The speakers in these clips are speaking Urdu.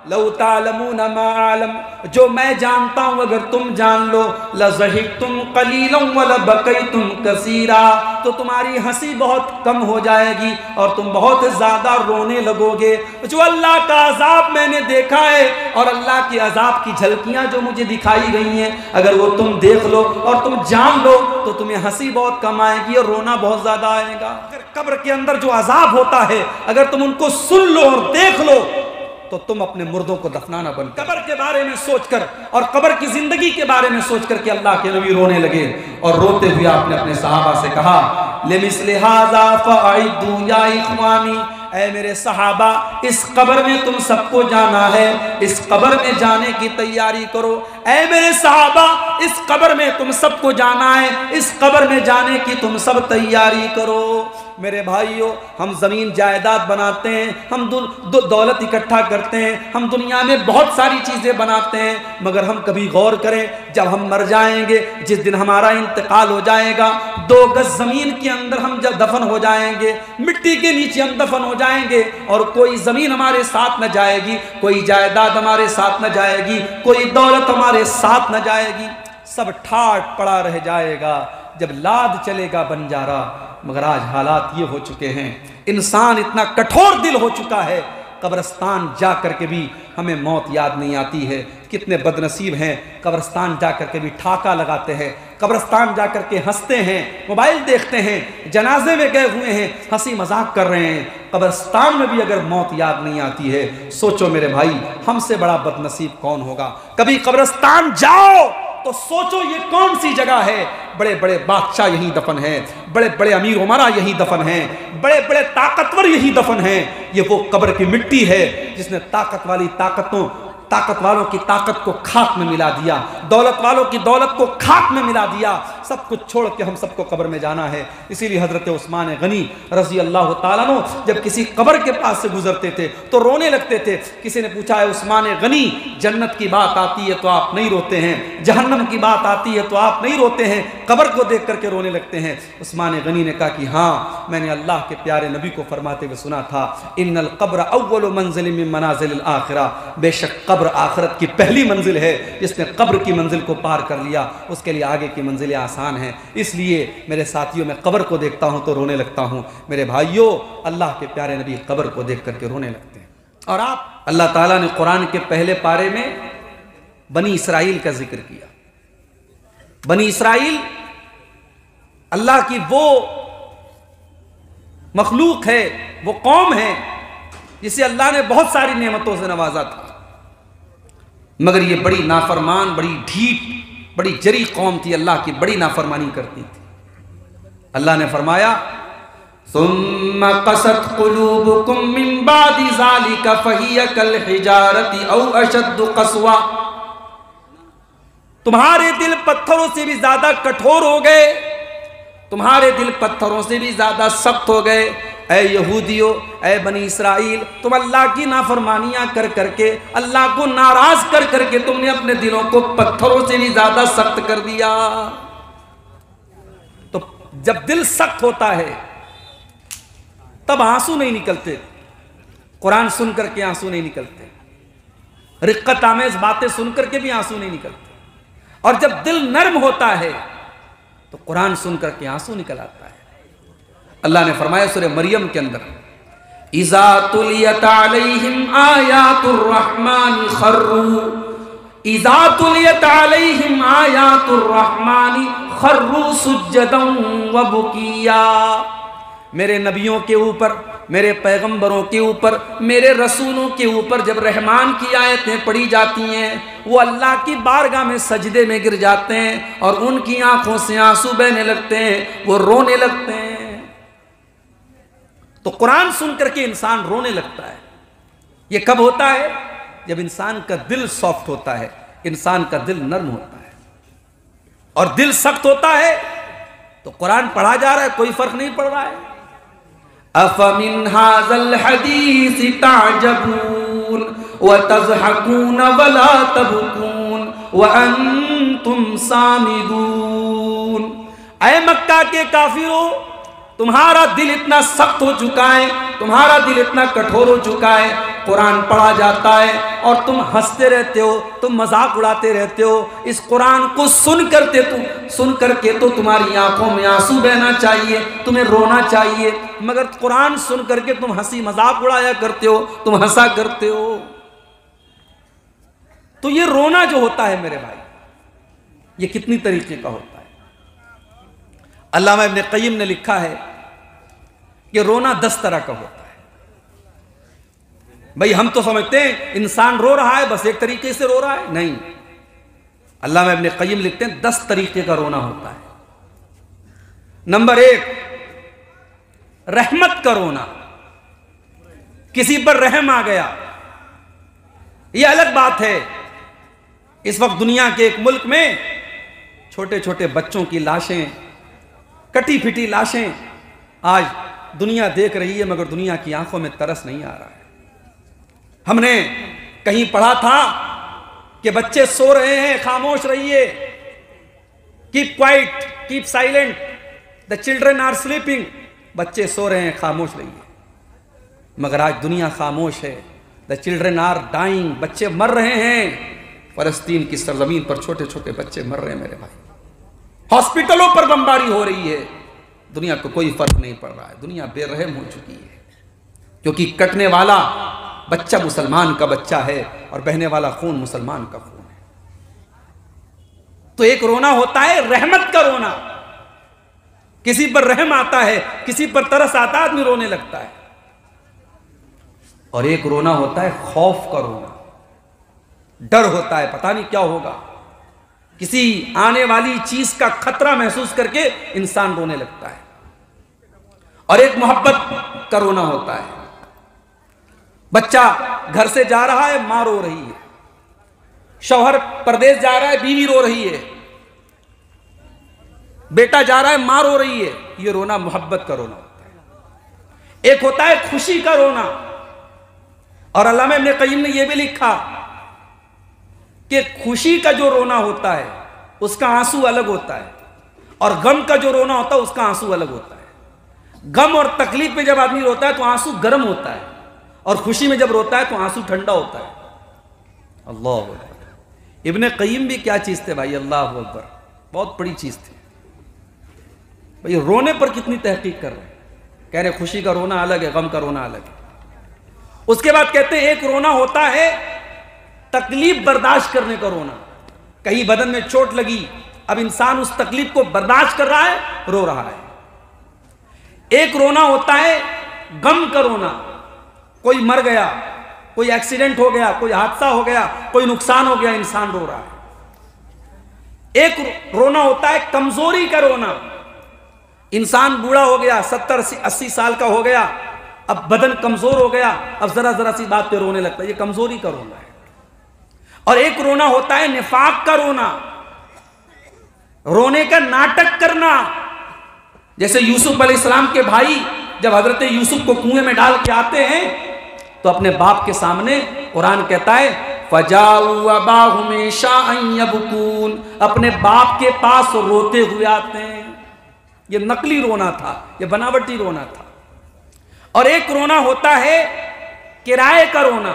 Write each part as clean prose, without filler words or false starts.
لو تعلمون ما اعلم، جو میں جانتا ہوں اگر تم جان لو، لضحکتم قلیلا ولبکیتم کثیرا، تو تمہاری ہنسی بہت کم ہو جائے گی اور تم بہت زیادہ رونے لگو گے۔ جو اللہ کا عذاب میں نے دیکھا ہے اور اللہ کے عذاب کی جھلکیاں جو مجھے دکھائی گئی ہیں، اگر وہ تم دیکھ لو اور تم جان لو تو تمہیں ہنسی بہت کم آئے گی اور رونا بہت زیادہ آئے گا۔ اگر قبر کے اندر جو عذاب ہوتا ہے اگر تم ان کو سن لو اور دیکھ لو تو تم اپنے مردوں کو دفنانا بند۔ قبر کے بارے میں سوچ کر اور قبر کی زندگی کے بارے میں سوچ کر کہ اللہ کے نبی رونے لگے اور روتے ہوئے آپ نے اپنے صحابہ سے کہا لِمِثْلِ هَذَا فَأَعِدُّوا يَا إِخْوَانِي، اے میرے صحابہ اس قبر میں تم سب کو جانا ہے، اس قبر میں جانے کی تیاری کرو۔ اے میرے صحابہ اس قبر میں تم سب کو جانا ہے، اس قبر میں جانے کی تم سب تیاری کرو۔ میرے بھائیوں، ہم زمین جائیداد بناتے ہیں، ہم دولت اکٹھا کرتے ہیں، ہم دنیا میں بہت ساری چیزیں بناتے ہیں، مگر ہم کبھی غور کریں جب ہم مر جائیں گے، جس دن ہمارا انتقال ہو جائے گا، 2 گز زمین کے اندر ہم جب دفن ہو جائیں گے، مٹی کے نیچے ہم دفن ہو جائیں گے اور کوئی زمین ہمارے ساتھ نہ جائے گی، کوئی جائیداد ہمارے ساتھ نہ جائے گی، کوئی دولت ہمارے ساتھ نہ جائے گی، سب ٹھاٹ پڑا رہ جائے گا جب لاد چلے گا بنجارا۔ مگر آج حالات یہ ہو چکے ہیں، انسان اتنا کٹھور دل ہو چکا ہے، قبرستان جا کر کے بھی ہمیں موت یاد نہیں آتی ہے۔ کتنے بد نصیب ہیں، قبرستان جا کر کے بھی ٹھاکا لگاتے ہیں، قبرستان جا کر کے ہنستے ہیں، موبائل دیکھتے ہیں، جنازے میں گئے ہوئے ہیں، ہنسی مذاق کر رہے ہیں۔ قبرستان میں بھی اگر موت یاد نہیں آتی ہے، سوچو میرے بھائی ہم سے بڑا بد نصیب کون ہوگا۔ کبھی قبرستان جاؤ تو سوچو یہ کون سی جگہ ہے، بڑے بڑے بادشاہ یہی دفن ہیں، بڑے بڑے امیر عمرا یہی دفن ہیں، بڑے بڑے طاقتور یہی دفن ہیں۔ یہ وہ قبر کی مٹی ہے جس نے طاقت والوں کی طاقت کو خاک میں ملا دیا، دولت والوں کی دولت کو خاک میں ملا دیا۔ سب کچھ چھوڑ کے ہم سب کو قبر میں جانا ہے۔ اسی لیے حضرت عثمان غنی رضی اللہ تعالیٰ عنہ جب کسی قبر کے پاس سے گزرتے تھے تو رونے لگتے تھے۔ کسی نے پوچھا ہے عثمان غنی جنت کی بات آتی ہے تو آپ نہیں روتے ہیں، جہنم کی بات آتی ہے تو آپ نہیں روتے ہیں، قبر کو دیکھ کر کے رونے لگتے ہیں؟ عثمان غنی نے کہا کہ ہاں میں نے اللہ کے پیارے نبی کو فرماتے ہوئے سنا تھا ان القبر اول منزل من منازل الاخرہ، بے شک قبر آخرت کی پہلی منزل ہے، جس نے قبر کی منزل کو پار کر لیا اس کے لیے آگے کی منزلیں آسان ہیں۔ اس لیے میرے ساتھیوں میں قبر کو دیکھتا ہوں تو رونے لگتا ہوں۔ میرے بھائیوں اللہ کے پیارے نبی قبر کو دیکھ کر کے رونے لگتے ہیں۔ اور اللہ تعالیٰ نے قرآن کے پہلے پارے میں بنی اسرائیل کا ذکر کیا۔ بنی اسرائیل اللہ کی وہ مخلوق ہے، وہ قوم ہے جسے اللہ نے بہت ساری نعمتوں سے نوازا تھا، مگر یہ بڑی نافرمان، بڑی ڈھیٹ، بڑی جری قوم تھی، اللہ کی بڑی نافرمانی کرتی تھی۔ اللہ نے فرمایا ثم قست قلوبكم من بعد ذلك فهي كالحجارة او اشد قسوة، تمہارے دل پتھروں سے بھی زیادہ کٹھور ہو گئے، تمہارے دل پتھروں سے بھی زیادہ سخت ہو گئے۔ اے یہودیوں، اے بنی اسرائیل، تم اللہ کی نافرمانیاں کر کر کے، اللہ کو ناراض کر کر کے تم نے اپنے دلوں کو پتھروں سے بھی زیادہ سخت کر دیا۔ تو جب دل سخت ہوتا ہے تب آنسو نہیں نکلتے، قرآن سن کر کے آنسو نہیں نکلتے، رقت آمیز باتیں سن کر کے بھی آنسو نہیں نکلتے، اور جب دل نرم ہوتا ہے تو قرآن سن کر کے آنسو نکل آتا ہے۔ اللہ نے فرمایا سورہ مریم کے اندر اذا تلیت علیہم آیات الرحمن خروا، اذا تلیت علیہم آیات الرحمن خروا سجدا وبکیا۔ میرے نبیوں کے اوپر، میرے پیغمبروں کے اوپر، میرے رسولوں کے اوپر جب رحمان کی آیتیں پڑھی جاتی ہیں وہ اللہ کی بارگاہ میں سجدے میں گر جاتے ہیں اور ان کی آنکھوں سے آنسو بہنے لگتے ہیں، وہ رونے لگتے ہیں۔ تو قرآن سن کر کے انسان رونے لگتا ہے۔ یہ کب ہوتا ہے؟ جب انسان کا دل سافٹ ہوتا ہے، انسان کا دل نرم ہوتا ہے۔ اور دل سخت ہوتا ہے تو قرآن پڑھا جا رہا ہے کوئی فرق نہیں پڑ رہا ہے۔ أَفَمِنْ هَذَا الْحَدِيثِ تَعْجَبُونَ وَتَضْحَكُونَ وَلَا تَبْكُونَ وَأَنْتُمْ صَامِدُونَ۔ اے مکہ کے کافروں، تمہارا دل اتنا سخت ہو چکا ہے، تمہارا دل اتنا کٹھور ہو چکا ہے، قرآن پڑھا جاتا ہے اور تم ہنستے رہتے ہو، تم مذاق اڑاتے رہتے ہو۔ اس قرآن کو سن کر کے تو تمہاری آنکھوں میں آنسو بہنا چاہیے، تمہیں رونا چاہیے، مگر قرآن سن کر کے تم ہنسی مذاق اڑایا کرتے ہو، تم ہنسا کرتے ہو۔ تو یہ رونا جو ہوتا ہے میرے بھائی، یہ کتنی طریقے کا ہوتا ہے۔ علامہ ابن قیم نے لکھا ہے کہ رونا 10 طرح کا ہوتا ہے۔ بھئی ہم تو سمجھتے ہیں انسان رو رہا ہے بس ایک طریقے سے رو رہا ہے، نہیں، علامہ ابن قیم لکھتے ہیں 10 طریقے کا رونا ہوتا ہے۔ نمبر 1، رحمت کا رونا، کسی پر رحم آ گیا۔ یہ الگ بات ہے، اس وقت دنیا کے ایک ملک میں چھوٹے چھوٹے بچوں کی لاشیں، کٹی پھٹی لاشیں آج دنیا دیکھ رہی ہے، مگر دنیا کی آنکھوں میں ترس نہیں آ رہا ہے۔ ہم نے کہیں پڑھا تھا کہ بچے سو رہے ہیں، خاموش رہیے، keep quiet, keep silent, the children are sleeping, بچے سو رہے ہیں، خاموش رہیے۔ مگر آج دنیا خاموش ہے، دا چلڈرن آر ڈائنگ، بچے مر رہے ہیں۔ فلسطین کی سرزمین پر چھوٹے چھوٹے بچے مر رہے ہیں میرے بھائی، ہاسپٹلوں پر بمباری ہو رہی ہے، دنیا کو کوئی فرق نہیں پڑ رہا ہے، دنیا بے رحم ہو چکی ہے، کیونکہ کٹنے والا بچہ مسلمان کا بچہ ہے اور بہنے والا خون مسلمان کا خون ہے۔ تو ایک رونا ہوتا ہے رحمت کا رونا، کسی پر رحم آتا ہے، کسی پر ترس آتا ہے، آدمی رونے لگتا ہے۔ اور ایک رونا ہوتا ہے خوف کا رونا، ڈر ہوتا ہے، پتہ نہیں کیا ہوگا، کسی آنے والی چیز کا خطرہ محسوس کر کے انسان رونے لگتا ہے۔ اور ایک محبت کا رونا ہوتا ہے، بچہ گھر سے جا رہا ہے، ماں رو رہی ہے، شوہر پردیس جا رہا ہے، بیوی رو رہی ہے، بیٹا جا رہا ہے، ماں رو رہی ہے، یہ رونا محبت کا رونا ہوتا ہے۔ ایک ہوتا ہے خوشی کا رونا، اور علامہ ابن قیم نے یہ بھی لکھا کہ خوشی کا جو رونا ہوتا ہے اس کا آنسو الگ ہوتا ہے، اور غم کا جو رونا ہوتا ہے اس کا آنسو الگ ہوتا ہے۔ غم اور تکلیف میں جب آدمی روتا ہے تو آنسو گرم ہوتا ہے، اور خوشی میں جب روتا ہے تو آنسو ٹھنڈا ہوتا ہے۔ اللہ اکبر، ابن قیم بھی کیا چیز تھے بھائی، اللہ اکبر، بہت بڑی چیز تھی بھائی۔ رونے پر کتنی تحقیق کر رہے ہیں، کہہ رہے خوشی کا رونا الگ ہے، غم کا رونا الگ ہے۔ اس کے بعد کہتے ہیں ایک رونا ہوتا ہے تکلیف برداشت کرنے کا رونا، کہیں بدن میں چوٹ لگی، اب انسان اس تکلیف کو برداشت کر رہا ہے، رو رہا ہے۔ ایک رونا ہوتا ہے غم کا رونا، کوئی مر گیا، کوئی ایکسیڈنٹ ہو گیا، کوئی حادثہ ہو گیا، کوئی نقصان ہو گیا، انسان رو رہا ہے۔ ایک رونا ہوتا ہے کمزوری کا رونا، انسان بوڑھا ہو گیا، 70-80 سال کا ہو گیا، اب بدن کمزور ہو گیا، اب ذرا سی بات پہ رونے لگتا ہے، یہ کمزوری کا رونا ہے۔ اور ایک رونا ہوتا ہے نفاق کا رونا، رونے کا ناٹک کرنا، جیسے یوسف علیہ السلام کے بھائی جب حضرت یوسف کو کنویں میں ڈال کے آتے ہیں تو اپنے باپ کے سامنے قرآن کہتا ہے فَجَاءُوا أَبَاهُمْ عِشَاءً يَبْكُونَ، اپنے باپ کے پاس روتے ہوئے آتے ہیں۔ یہ نقلی رونا تھا، یہ بناوٹی رونا تھا۔ اور ایک رونا ہوتا ہے کرائے کا رونا،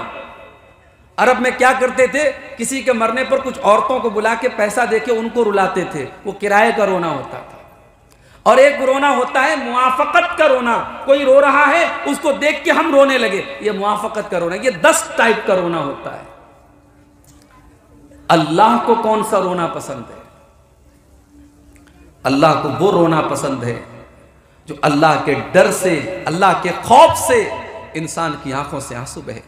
عرب میں کیا کرتے تھے، کسی کے مرنے پر کچھ عورتوں کو بلا کے پیسہ دے کے ان کو رلاتے تھے، وہ کرائے کا رونا ہوتا تھا۔ اور ایک رونا ہوتا ہے موافقت کا رونا، کوئی رو رہا ہے اس کو دیکھ کے ہم رونے لگے، یہ موافقت کا رونا۔ یہ 10 ٹائپ کا رونا ہوتا ہے۔ اللہ کو کون سا رونا پسند ہے؟ اللہ کو وہ رونا پسند ہے جو اللہ کے ڈر سے، اللہ کے خوف سے انسان کی آنکھوں سے آنسو بہے۔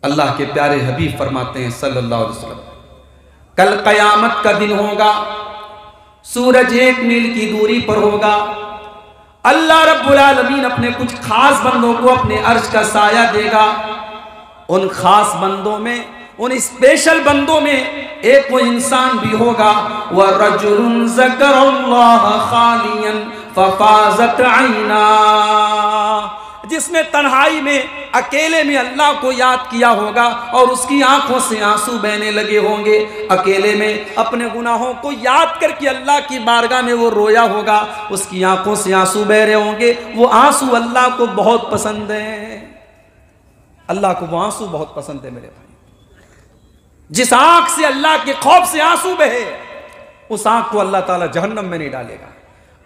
اللہ کے پیارے حبیب فرماتے ہیں صلی اللہ علیہ وسلم، کل قیامت کا دن ہوگا، سورج 1 میل کی دوری پر ہوگا، اللہ رب العالمین اپنے کچھ خاص بندوں کو اپنے عرش کا سایہ دے گا۔ ان خاص بندوں میں، ان اسپیشل بندوں میں ایک وہ انسان بھی ہوگا وَرَجُلٌ ذَكَرَ اللَّهَ خَالِيًا فَفَاضَتْ عَيْنَاهُ، جس نے تنہائی میں اکیلے میں اللہ کو یاد کیا ہوگا اور اس کی آنکھوں سے آنسو بہنے لگے ہوں گے۔ اکیلے میں اپنے گناہوں کو یاد کر کے اللہ کی بارگاہ میں وہ رویا ہوگا، اس کی آنکھوں سے آنسو بہ رہے ہوں گے، وہ آنسو اللہ کو بہت پسند ہیں۔ اللہ کو وہ آنسو بہت پسند ہے میرے بھائی، جس آنکھ سے اللہ کے خوف سے آنسو بہے اس آنکھ کو اللہ تعالیٰ جہنم میں نہیں ڈالے گا۔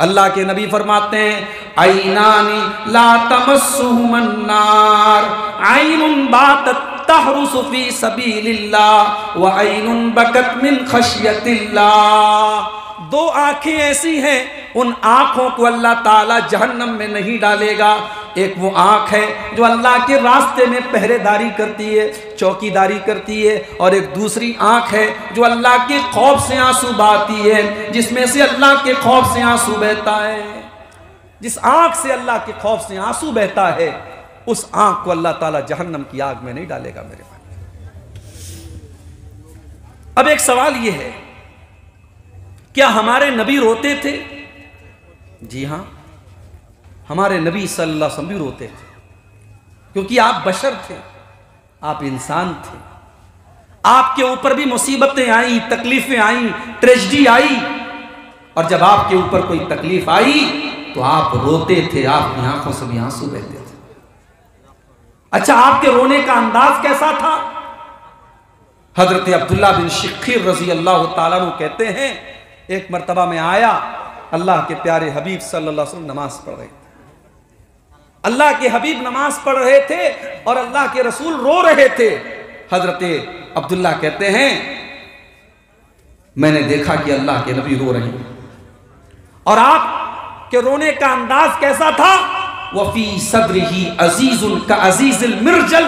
اللہ کے نبی فرماتے ہیں عینانی لا تمسہم النار، عین باتت تحرس فی سبیل اللہ وعین بکت من خشیت اللہ۔ دو آنکھیں ایسی ہیں، ان آنکھوں کو اللہ تعالیٰ جہنم میں نہیں ڈالے گا۔ ایک وہ آنکھ ہے جو اللہ کے راستے میں پہرے داری کرتی ہے، چوکی داری کرتی ہے، اور ایک دوسری آنکھ ہے جو اللہ کے خوف سے آنسو بہاتی ہے، جس میں سے اللہ کے خوف سے آنسو بہتا ہے۔ جس آنکھ سے اللہ کے خوف سے آنسو بہتا ہے اس آنکھ کو اللہ تعالیٰ جہنم کی آگ میں نہیں ڈالے گا میرے بھائی۔ اب ایک سوال یہ ہے، کیا ہمارے نبی روتے تھے؟ جی ہاں، ہمارے نبی صلی اللہ علیہ وسلم بھی روتے تھے، کیونکہ آپ بشر تھے، آپ انسان تھے، آپ کے اوپر بھی مصیبتیں آئیں، تکلیفیں آئیں، ٹریجڈی آئی، اور جب آپ کے اوپر کوئی تکلیف آئی تو آپ روتے تھے، آپ کی آنکھوں سے بھی آنسو بہتے تھے۔ اچھا، آپ کے رونے کا انداز کیسا تھا؟ حضرت عبداللہ بن شخیر رضی اللہ تعالیٰ عنہ کہتے ہیں ایک مرتبہ میں آیا، اللہ کے پیارے حبیب صلی اللہ علیہ وسلم نماز پڑھ رہے تھے، اللہ کے حبیب نماز پڑھ رہے تھے اور اللہ کے رسول رو رہے تھے۔ حضرت عبداللہ کہتے ہیں میں نے دیکھا کہ اللہ کے نبی رو رہے ہیں، اور آپ کے رونے کا انداز کیسا تھا؟ وَفِي صَدْرِهِ عَزِيزٌ كَعَزِيزِ الْمِرْجَلِ،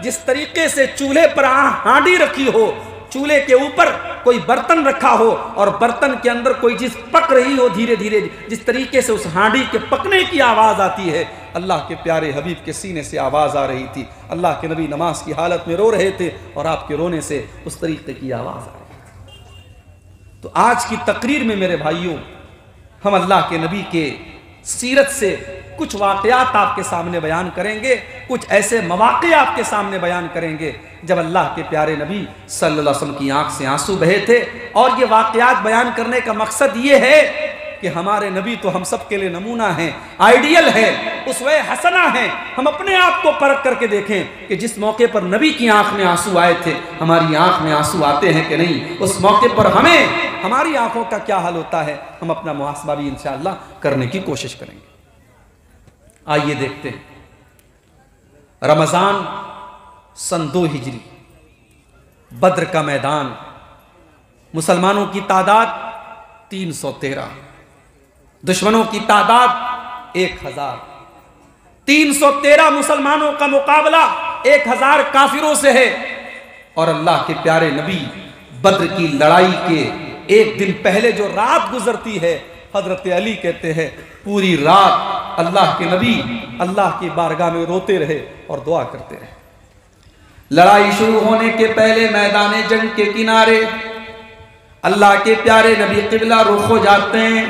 جس طریقے سے چولہے پر ہانڈی رکھی ہو، چولہے کے اوپر کوئی برتن رکھا ہو اور برتن کے اندر کوئی چیز پک رہی ہو دھیرے دھیرے، جس طریقے سے اس ہانڈی کے پکنے کی آواز آتی ہے، اللہ کے پیارے حبیب کے سینے سے آواز آ رہی تھی۔ اللہ کے نبی نماز کی حالت میں رو رہے تھے اور آپ کے رونے سے اس طریقے کی آواز آ رہی تھی۔ تو آج کی تقریر میں میرے بھائیوں، ہم اللہ کے نبی کے سیرت سے کچھ واقعات آپ کے سامنے بیان کریں گے، کچھ ایسے مواقع آپ کے سامنے بیان کریں گے جب اللہ کے پیارے نبی صلی اللہ علیہ وسلم کی آنکھ سے آنسو بہے تھے۔ اور یہ واقعات بیان کرنے کا مقصد یہ ہے کہ ہمارے نبی تو ہم سب کے لیے نمونہ ہیں، آئیڈیل ہے، اسوہ حسنہ ہیں۔ ہم اپنے آپ کو پرکھ کر کے دیکھیں کہ جس موقع پر نبی کی آنکھ میں آنسو آئے تھے، ہماری آنکھ میں آنسو آتے ہیں کہ نہیں؟ اس موقع پر ہمیں ہماری آنکھوں کا کیا حال ہوتا ہے؟ ہم اپنا محاسبہ بھی انشاءاللہ کرنے کی کوشش کریں گے۔ آئیے دیکھتے ہیں، رمضان سن 2 ہجری، بدر کا میدان، مسلمانوں کی تعداد 313، دشمنوں کی تعداد 1000، 313 مسلمانوں کا مقابلہ 1000 کافروں سے ہے۔ اور اللہ کے پیارے نبی بدر کی لڑائی کے ایک دن پہلے جو رات گزرتی ہے، حضرت علی کہتے ہیں پوری رات اللہ کے نبی اللہ کی بارگاہ میں روتے رہے اور دعا کرتے رہے۔ لڑائی شروع ہونے کے پہلے میدان جنگ کے کنارے اللہ کے پیارے نبی قبلہ رخ ہو جاتے ہیں،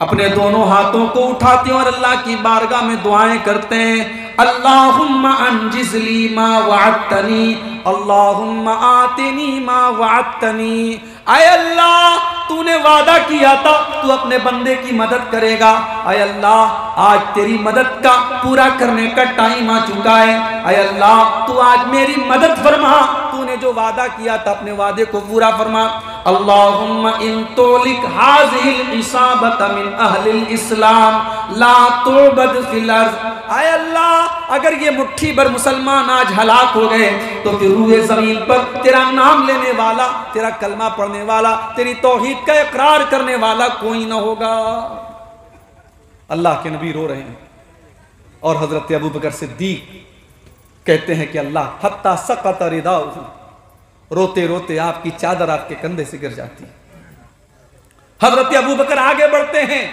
اپنے دونوں ہاتھوں کو اٹھاتے ہیں اور اللہ کی بارگاہ میں دعائیں کرتے ہیں۔ اللہم انجز لی ما وعدتنی، اللہم آتنی ما وعدتنی، اے اللہ تو نے وعدہ کیا تھا تو اپنے بندے کی مدد کرے گا، اے اللہ آج تیری مدد کا پورا کرنے کا ٹائم آ چکا ہے، اے اللہ تو آج میری مدد فرما، تو نے جو وعدہ کیا تھا اپنے وعدے کو پورا فرما۔ اللہم ان تولک ہذہ العصابۃ من اہل الاسلام لا تعبد فی الارض، اے اللہ اگر یہ مٹھی بھر مسلمان آج ہلاک ہو گئے تو پھر روئے زمین پر تیرا نام لینے والا، تیرا کلمہ پڑھنے والا، تیری توحید کا اقرار کرنے والا کوئی نہ ہوگا۔ اللہ کے نبی رو رہے ہیں اور حضرت ابوبکر صدیق کہتے ہیں کہ اللہ حتی سقط رداؤہ، روتے روتے آپ کی چادر آپ کے کندھے سے گر جاتی ہے۔ حضرت ابوبکر آگے بڑھتے ہیں،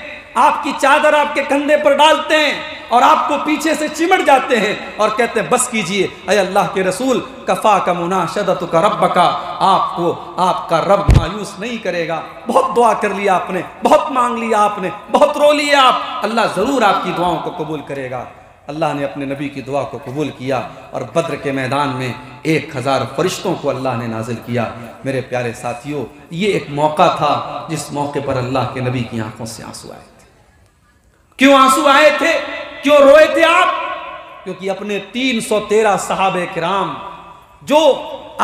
آپ کی چادر آپ کے کندھے پر ڈالتے ہیں اور آپ کو پیچھے سے چمٹ جاتے ہیں اور کہتے ہیں بس کیجئے اے اللہ کے رسول، کفاک مناشدتک ربک، آپ کو آپ کا رب مایوس نہیں کرے گا۔ بہت دعا کر لیا آپ نے، بہت مانگ لیا آپ نے، بہت رو لیا آپ، اللہ ضرور آپ کی دعاؤں کو قبول کرے گا۔ اللہ نے اپنے نبی کی دعا کو قبول کیا اور بدر کے میدان میں 1000 فرشتوں کو اللہ نے نازل کیا۔ میرے پیارے ساتھیوں، یہ ایک موقع تھا جس موقع پر اللہ کے نبی کی آنکھوں سے آنسو آئے تھے۔ کیوں آنسو آئے تھے؟ کیوں روئے تھے آپ؟ کیونکہ اپنے 313 صحابہ کرام جو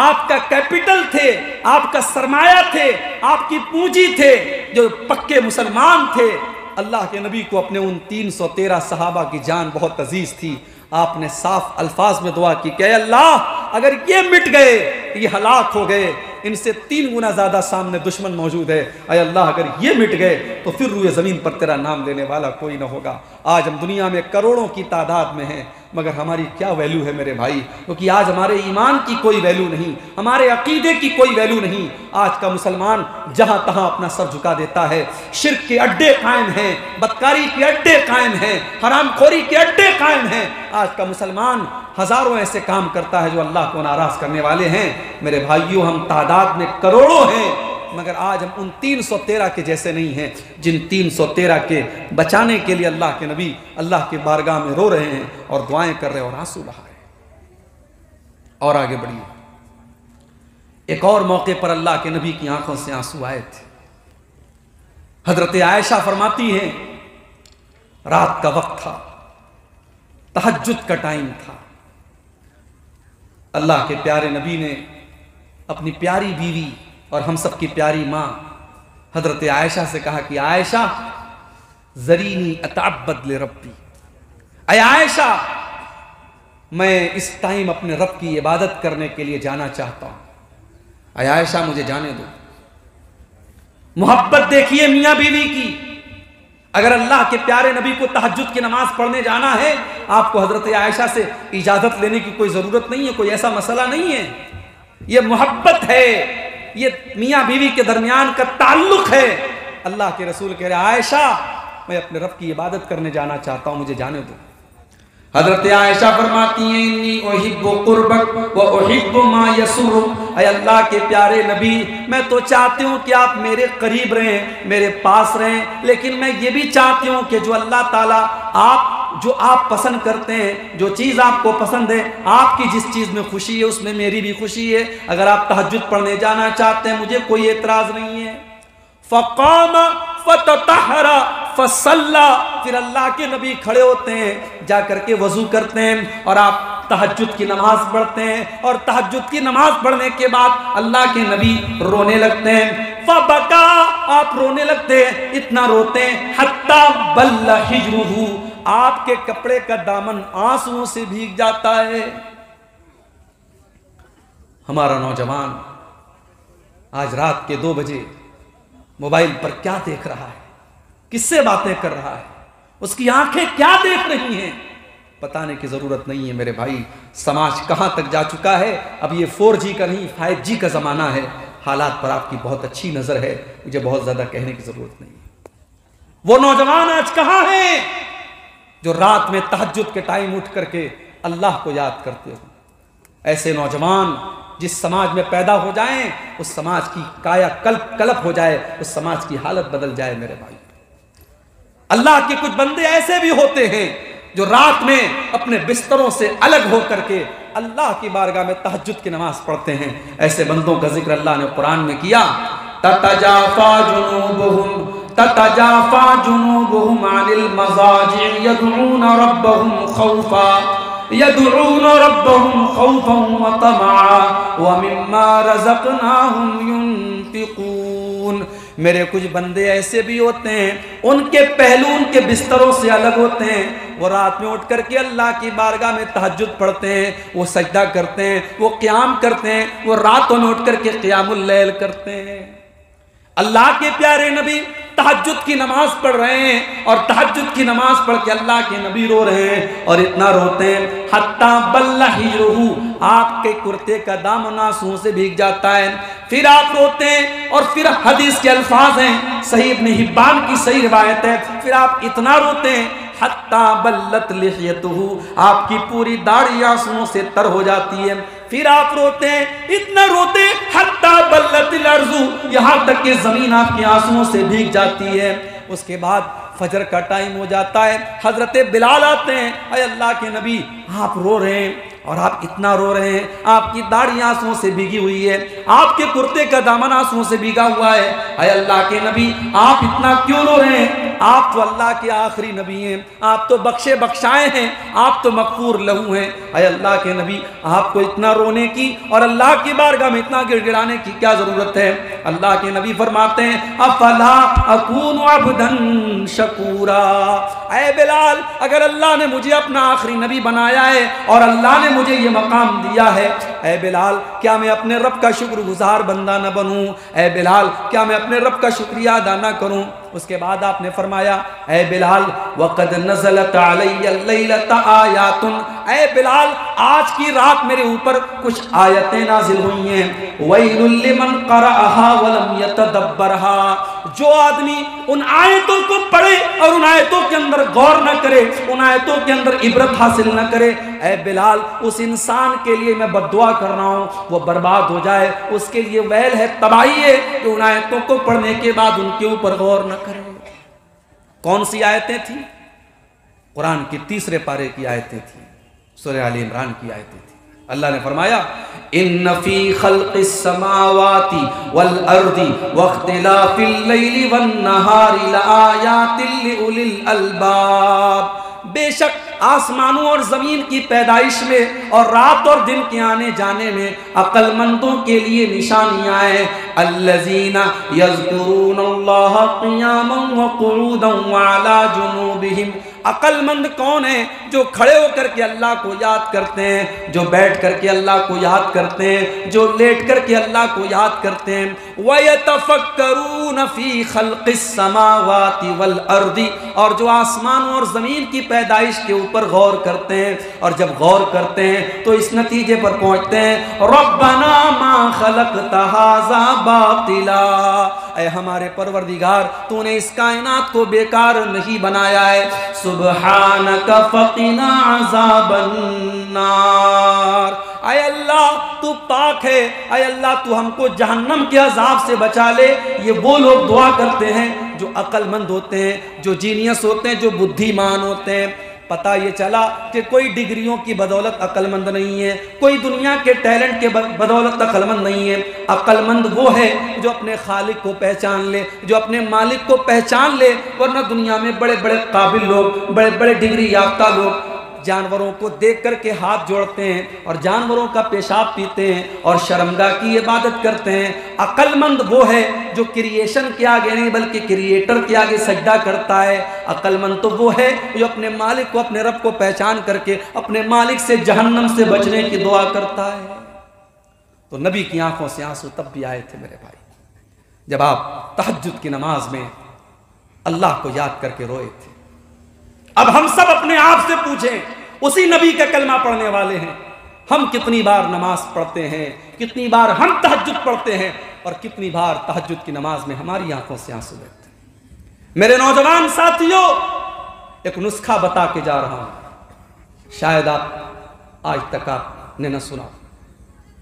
آپ کا کیپٹل تھے، آپ کا سرمایہ تھے، آپ کی پونجی تھے، جو پکے مسلمان تھے، اللہ کے نبی کو اپنے ان 313 صحابہ کی جان بہت عزیز تھی. آپ نے صاف الفاظ میں دعا کی کہ اے اللہ اگر یہ مٹ گئے، یہ ہلاک ہو گئے، ان سے 3 گنا زیادہ سامنے دشمن موجود ہے، اے اللہ اگر یہ مٹ گئے تو پھر روئے زمین پر تیرا نام لینے والا کوئی نہ ہوگا. آج ہم دنیا میں کروڑوں کی تعداد میں ہیں، مگر ہماری کیا ویلیو ہے میرے بھائی؟ کیونکہ آج ہمارے ایمان کی کوئی ویلیو نہیں، ہمارے عقیدے کی کوئی ویلیو نہیں. آج کا مسلمان جہاں تہاں اپنا سر جھکا دیتا ہے، شرک کے اڈے قائم ہیں، بدکاری کے اڈے قائم ہیں، حرام خوری کے اڈے قائم ہیں. آج کا مسلمان ہزاروں ایسے کام کرتا ہے جو اللہ کو ناراض کرنے والے ہیں. میرے بھائیوں، ہم تعداد میں کروڑوں ہیں، مگر آج ہم ان 313 کے جیسے نہیں ہیں جن 313 کے بچانے کے لیے اللہ کے نبی اللہ کے بارگاہ میں رو رہے ہیں اور دعائیں کر رہے ہیں اور آنسو بہا رہے ہیں. اور آگے بڑھیے. ایک اور موقع پر اللہ کے نبی کی آنکھوں سے آنسو آئے تھے. حضرت عائشہ فرماتی ہیں رات کا وقت تھا، تہجد کا ٹائم تھا. اللہ کے پیارے نبی نے اپنی پیاری بیوی اور ہم سب کی پیاری ماں حضرت عائشہ سے کہا کہ عائشہ ذرینی اتعبد لربی، اے عائشہ میں اس ٹائم اپنے رب کی عبادت کرنے کے لیے جانا چاہتا ہوں، اے عائشہ مجھے جانے دو. محبت دیکھیے میاں بیوی کی. اگر اللہ کے پیارے نبی کو تہجد کی نماز پڑھنے جانا ہے، آپ کو حضرت عائشہ سے اجازت لینے کی کوئی ضرورت نہیں ہے، کوئی ایسا مسئلہ نہیں ہے. یہ محبت ہے، یہ میاں بیوی کے درمیان کا تعلق ہے. اللہ کے رسول کہہ رہے عائشہ میں اپنے رب کی عبادت کرنے جانا چاہتا ہوں، مجھے جانے دو. حضرت عائشہ فرماتی ہیں انی احب قربک و احب ما یسرک، اے اللہ کے پیارے نبی میں تو چاہتی ہوں کہ آپ میرے قریب رہیں، میرے پاس رہیں، لیکن میں یہ بھی چاہتی ہوں کہ جو اللہ تعالیٰ جو آپ پسند کرتے ہیں، جو چیز آپ کو پسند ہے، آپ کی جس چیز میں خوشی ہے اس میں میری بھی خوشی ہے. اگر آپ تہجد پڑھنے جانا چاہتے ہیں مجھے کوئی اعتراض نہیں ہے. فقام فتطہر فصلی، پھر اللہ کے نبی کھڑے ہوتے ہیں، جا کر کے وضو کرتے ہیں اور آپ تہجد کی نماز پڑھتے ہیں. اور تہجد کی نماز پڑھنے کے بعد اللہ کے نبی رونے لگتے ہیں. فبکا، آپ رونے لگتے ہیں، اتنا روتے ہیں حتی بل حجرہ، آپ کے کپڑے کا دامن آنسوؤں سے بھیگ جاتا ہے. ہمارا نوجوان آج رات کے 2 بجے موبائل پر کیا دیکھ رہا ہے، کس سے باتیں کر رہا ہے، اس کی آنکھیں کیا دیکھ رہی ہیں، بتانے کی ضرورت نہیں ہے. میرے بھائی سماج کہاں تک جا چکا ہے. اب یہ 4G کا نہیں 5G کا زمانہ ہے. حالات پر آپ کی بہت اچھی نظر ہے، مجھے بہت زیادہ کہنے کی ضرورت نہیں ہے. وہ نوجوان آج کہاں ہیں جو رات میں تہجد کے ٹائم اٹھ کر کے اللہ کو یاد کرتے ہو؟ ایسے نوجوان جس سماج میں پیدا ہو جائیں اس سماج کی کایا کلپ ہو جائے، اس سماج کی حالت بدل جائے. میرے بھائی اللہ کے کچھ بندے ایسے بھی ہوتے ہیں جو رات میں اپنے بستروں سے الگ ہو کر کے اللہ کی بارگاہ میں تہجد کی نماز پڑھتے ہیں. ایسے بندوں کا ذکر اللہ نے قرآن میں کیا. تتجافى جنوبهم عن المضاجع يدعون ربهم خوفا وطمعا ومما رزقناهم ينفقون. میرے کچھ بندے ایسے بھی ہوتے ہیں ان کے پہلو ان کے بستروں سے الگ ہوتے ہیں. وہ رات میں اٹھ کر کے اللہ کی بارگاہ میں تہجد پڑھتے ہیں، وہ سجدہ کرتے ہیں، وہ قیام کرتے ہیں، وہ راتوں میں اٹھ کر کے قیام اللیل کرتے ہیں. اللہ کے پیارے نبی تہجد کی نماز پڑھ رہے ہیں اور تہجد کی نماز پڑھ کے اللہ کے نبی رو رہے ہیں اور اتنا روتے ہیں حتی بل حجرہ، آپ کے کرتے کا دامن آنسوؤں سے بھیگ جاتا ہے. پھر آپ روتے ہیں اور پھر حدیث کے الفاظ ہیں، صحیح ابن حبان کی صحیح روایت ہے، پھر آپ اتنا روتے ہیں حتی بلت لحیتہ، آپ کی پوری داڑھی آنسوؤں سے تر ہو جاتی ہے. پھر آپ روتے ہیں، اتنا روتے حتی بلت الارض، یہاں تک کہ زمین آپ کے آنسوؤں سے بھیگ جاتی ہے. اس کے بعد فجر کا ٹائم ہو جاتا ہے، حضرت بلال آتے ہیں، اے اللہ کے نبی آپ رو رہے ہیں اور آپ اتنا رو رہے ہیں، آپ کی داڑھی آنسوؤں سے بھیگی ہوئی ہے، آپ کے کرتے کا دامن آنسوؤں سے بھیگا ہوا ہے، اے اللہ کے نبی آپ اتنا کیوں رو رہے ہیں؟ آپ تو اللہ کے آخری نبی ہیں، آپ تو بخشے بخشائے ہیں، آپ تو مغفور لہو ہیں، اے اللہ کے نبی آپ کو اتنا رونے کی اور اللہ کی بارگاہ میں اتنا گڑ گڑانے کی کیا ضرورت ہے؟ اللہ کے نبی فرماتے ہیں افلا اکون عبدا شکورا، اے بلال اگر اللہ نے مجھے اپنا آخری نبی بنایا ہے اور اللہ نے مجھے یہ مقام دیا ہے، اے بلال کیا میں اپنے رب کا شکر گزار بندہ نہ بنوں؟ اے بلال کیا میں اپنے رب کا شکریہ ادا نہ کروں؟ اس کے بعد آپ نے فرمایا اے بلال وقد نزلت علی اللیلۃ آیات، اے بلال آج کی رات میرے اوپر کچھ آیتیں نازل ہوئی ہیں، ویل لمن قرأها ولم یتدبرها، جو آدمی ان آیتوں کو پڑھے اور ان آیتوں کے اندر غور نہ کرے، ان آیتوں کے اندر عبرت حاصل نہ کرے، اے بلال اس انسان کے لیے میں بد دعا کر رہا ہوں وہ برباد ہو جائے، اس کے لیے ویل ہے، تباہی ہے کہ ان آیتوں کو پڑھنے کے بعد ان کے اوپر غور نہ کرے۔ کون سی آیتیں تھیں؟ قرآن کی 3 پارے کی آیتیں تھیں، سورہ آل عمران کی آیتیں تھیں۔ اللہ نے فرمایا ان فی خلق السماوات والارض واختلاف اللیل والنہار لآیات لأولی الالباب، بے شک آسمانوں اور زمین کی پیدائش میں اور رات اور دن کے آنے جانے میں عقل مندوں کے لیے نشانیاں ہیں، الذین یذکرون اللہ قیاما وقعودا وعلی جنوبہم، عقل مند کون ہیں؟ جو کھڑے ہو کر کے اللہ کو یاد کرتے ہیں، جو بیٹھ کر کے اللہ کو یاد کرتے ہیں، جو لیٹ کر کے اللہ کو یاد کرتے ہیں، وَيَتَفَكَّرُونَ فِي خَلْقِ السَّمَاوَاتِ وَالْأَرْضِ، اور جو آسمانوں اور زمین کی پیدائش کے اوپر غور کرتے ہیں، اور جب غور کرتے ہیں تو اس نتیجے پر پہنچتے ہیں رَبَّنَا مَا خَلَقْتَ هَذَا بَاطِلًا، اے ہمارے پروردگار تو نے اس کائنات کو بیکار نہیں بنایا ہے، سبحانک فقنا عذاب النار، اے اللہ تو پاک ہے، اے اللہ تو ہم کو جہنم کے عذاب سے بچا لے۔ یہ وہ لوگ دعا کرتے ہیں جو عقل مند ہوتے ہیں، جو جینیس ہوتے ہیں، جو بدھی مان ہوتے ہیں۔ پتہ یہ چلا کہ کوئی ڈگریوں کی بدولت عقل مند نہیں ہے، کوئی دنیا کے ٹیلنٹ کے بدولت عقل مند نہیں ہے، عقل مند وہ ہے جو اپنے خالق کو پہچان لے، جو اپنے مالک کو پہچان لے، ورنہ دنیا میں بڑے بڑے قابل لوگ، بڑے بڑے ڈگری یافتہ لوگ جانوروں کو دیکھ کر کے ہاتھ جوڑتے ہیں اور جانوروں کا پیشاب پیتے ہیں اور شرمگاہ کی عبادت کرتے ہیں۔ عقل مند وہ ہے جو کریشن کے آگے نہیں بلکہ کریٹر کے آگے سجدہ کرتا ہے۔ عقل مند تو وہ ہے جو اپنے مالک کو، اپنے رب کو پہچان کر کے اپنے مالک سے جہنم سے بچنے کی دعا کرتا ہے۔ تو نبی کی آنکھوں سے آنسو تب بھی آئے تھے میرے بھائی جب آپ تہجد کی نماز میں اللہ کو یاد کر کے روئے تھے۔ اب ہم سب اپنے آپ سے پوچھیں، اسی نبی کا کلمہ پڑھنے والے ہیں، ہم کتنی بار نماز پڑھتے ہیں، کتنی بار ہم تہجد پڑھتے ہیں، اور کتنی بار تہجد کی نماز میں ہماری آنکھوں سے آنسو بہتے ہیں۔ میرے نوجوان ساتھیوں، ایک نسخہ بتا کے جا رہا ہوں، شاید آپ آج تک آپ نے نہ سنا۔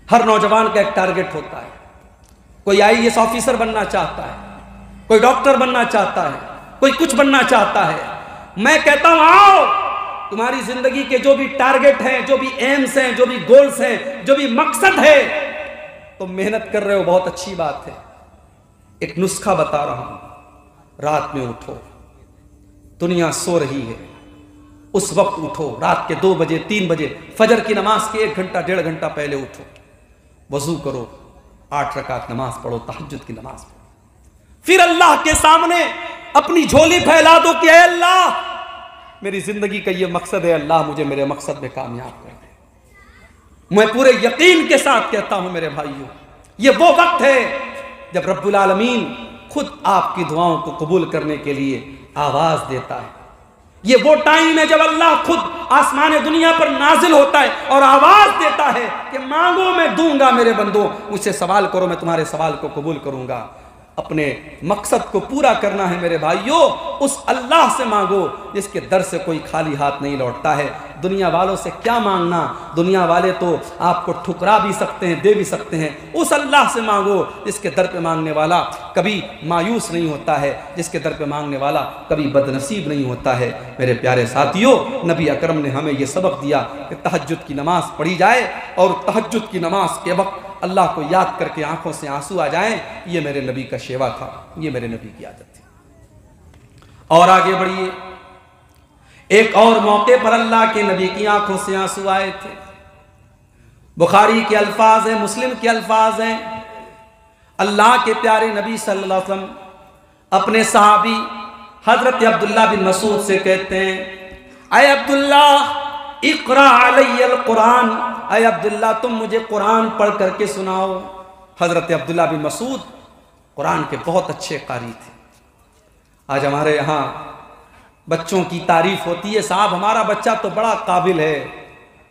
ہر نوجوان کا ایک ٹارگٹ ہوتا ہے، کوئی IAS آفیسر بننا چاہتا ہے، کوئی ڈاکٹر بننا چاہتا ہے، کوئی کچھ بننا چاہتا ہے۔ میں کہتا ہوں آؤ، تمہاری زندگی کے جو بھی ٹارگٹ ہیں، جو بھی ایمز ہیں، جو بھی گولز ہیں، جو بھی مقصد ہے، تم محنت کر رہے ہو، بہت اچھی بات ہے۔ ایک نسخہ بتا رہا ہوں، رات میں اٹھو، دنیا سو رہی ہے، اس وقت اٹھو، رات کے 2 بجے 3 بجے، فجر کی نماز کے 1 گھنٹہ 1.5 گھنٹہ پہلے اٹھو، وضو کرو، 8 رکعت نماز پڑھو، تہجد کی نماز پڑھو، پھر اللہ کے سامنے اپنی جھولی پھیلا دو کہ اے اللہ میری زندگی کا یہ مقصد ہے، اللہ مجھے میرے مقصد میں کامیاب کر دے۔ میں پورے یقین کے ساتھ کہتا ہوں میرے بھائیوں، یہ وہ وقت ہے جب رب العالمین خود آپ کی دعاؤں کو قبول کرنے کے لیے آواز دیتا ہے۔ یہ وہ ٹائم ہے جب اللہ خود آسمان دنیا پر نازل ہوتا ہے اور آواز دیتا ہے کہ مانگو میں دوں گا میرے بندو، مجھ سے سوال کرو میں تمہارے سوال کو قبول کروں گا۔ اپنے مقصد کو پورا کرنا ہے میرے بھائیوں، اس اللہ سے مانگو جس کے در سے کوئی خالی ہاتھ نہیں لوٹتا ہے۔ دنیا والوں سے کیا مانگنا، دنیا والے تو آپ کو ٹھکرا بھی سکتے ہیں، دے بھی سکتے ہیں، اس اللہ سے مانگو جس کے در پہ مانگنے والا کبھی مایوس نہیں ہوتا ہے، جس کے در پہ مانگنے والا کبھی بد نصیب نہیں ہوتا ہے۔ میرے پیارے ساتھیوں، نبی اکرم نے ہمیں یہ سبق دیا کہ تہجد کی نماز پڑھی جائے اور تہجد کی نماز کے وقت اللہ کو یاد کر کے آنکھوں سے آنسو آ جائیں۔ یہ میرے نبی کا شیوا تھا، یہ میرے نبی کی عادت تھی۔ اور آگے بڑھیے، ایک اور موقع پر اللہ کے نبی کی آنکھوں سے آنسو آئے تھے۔ بخاری کے الفاظ ہیں، مسلم کے الفاظ ہیں، اللہ کے پیارے نبی صلی اللہ علیہ وسلم اپنے صحابی حضرت عبداللہ بن مسعود سے کہتے ہیں، اے عبداللہ اقرا علی القرآن، اے عبداللہ تم مجھے قرآن پڑھ کر کے سناؤ۔ حضرت عبداللہ بن مسعود قرآن کے بہت اچھے قاری تھے۔ آج ہمارے یہاں بچوں کی تعریف ہوتی ہے، صاحب ہمارا بچہ تو بڑا قابل ہے۔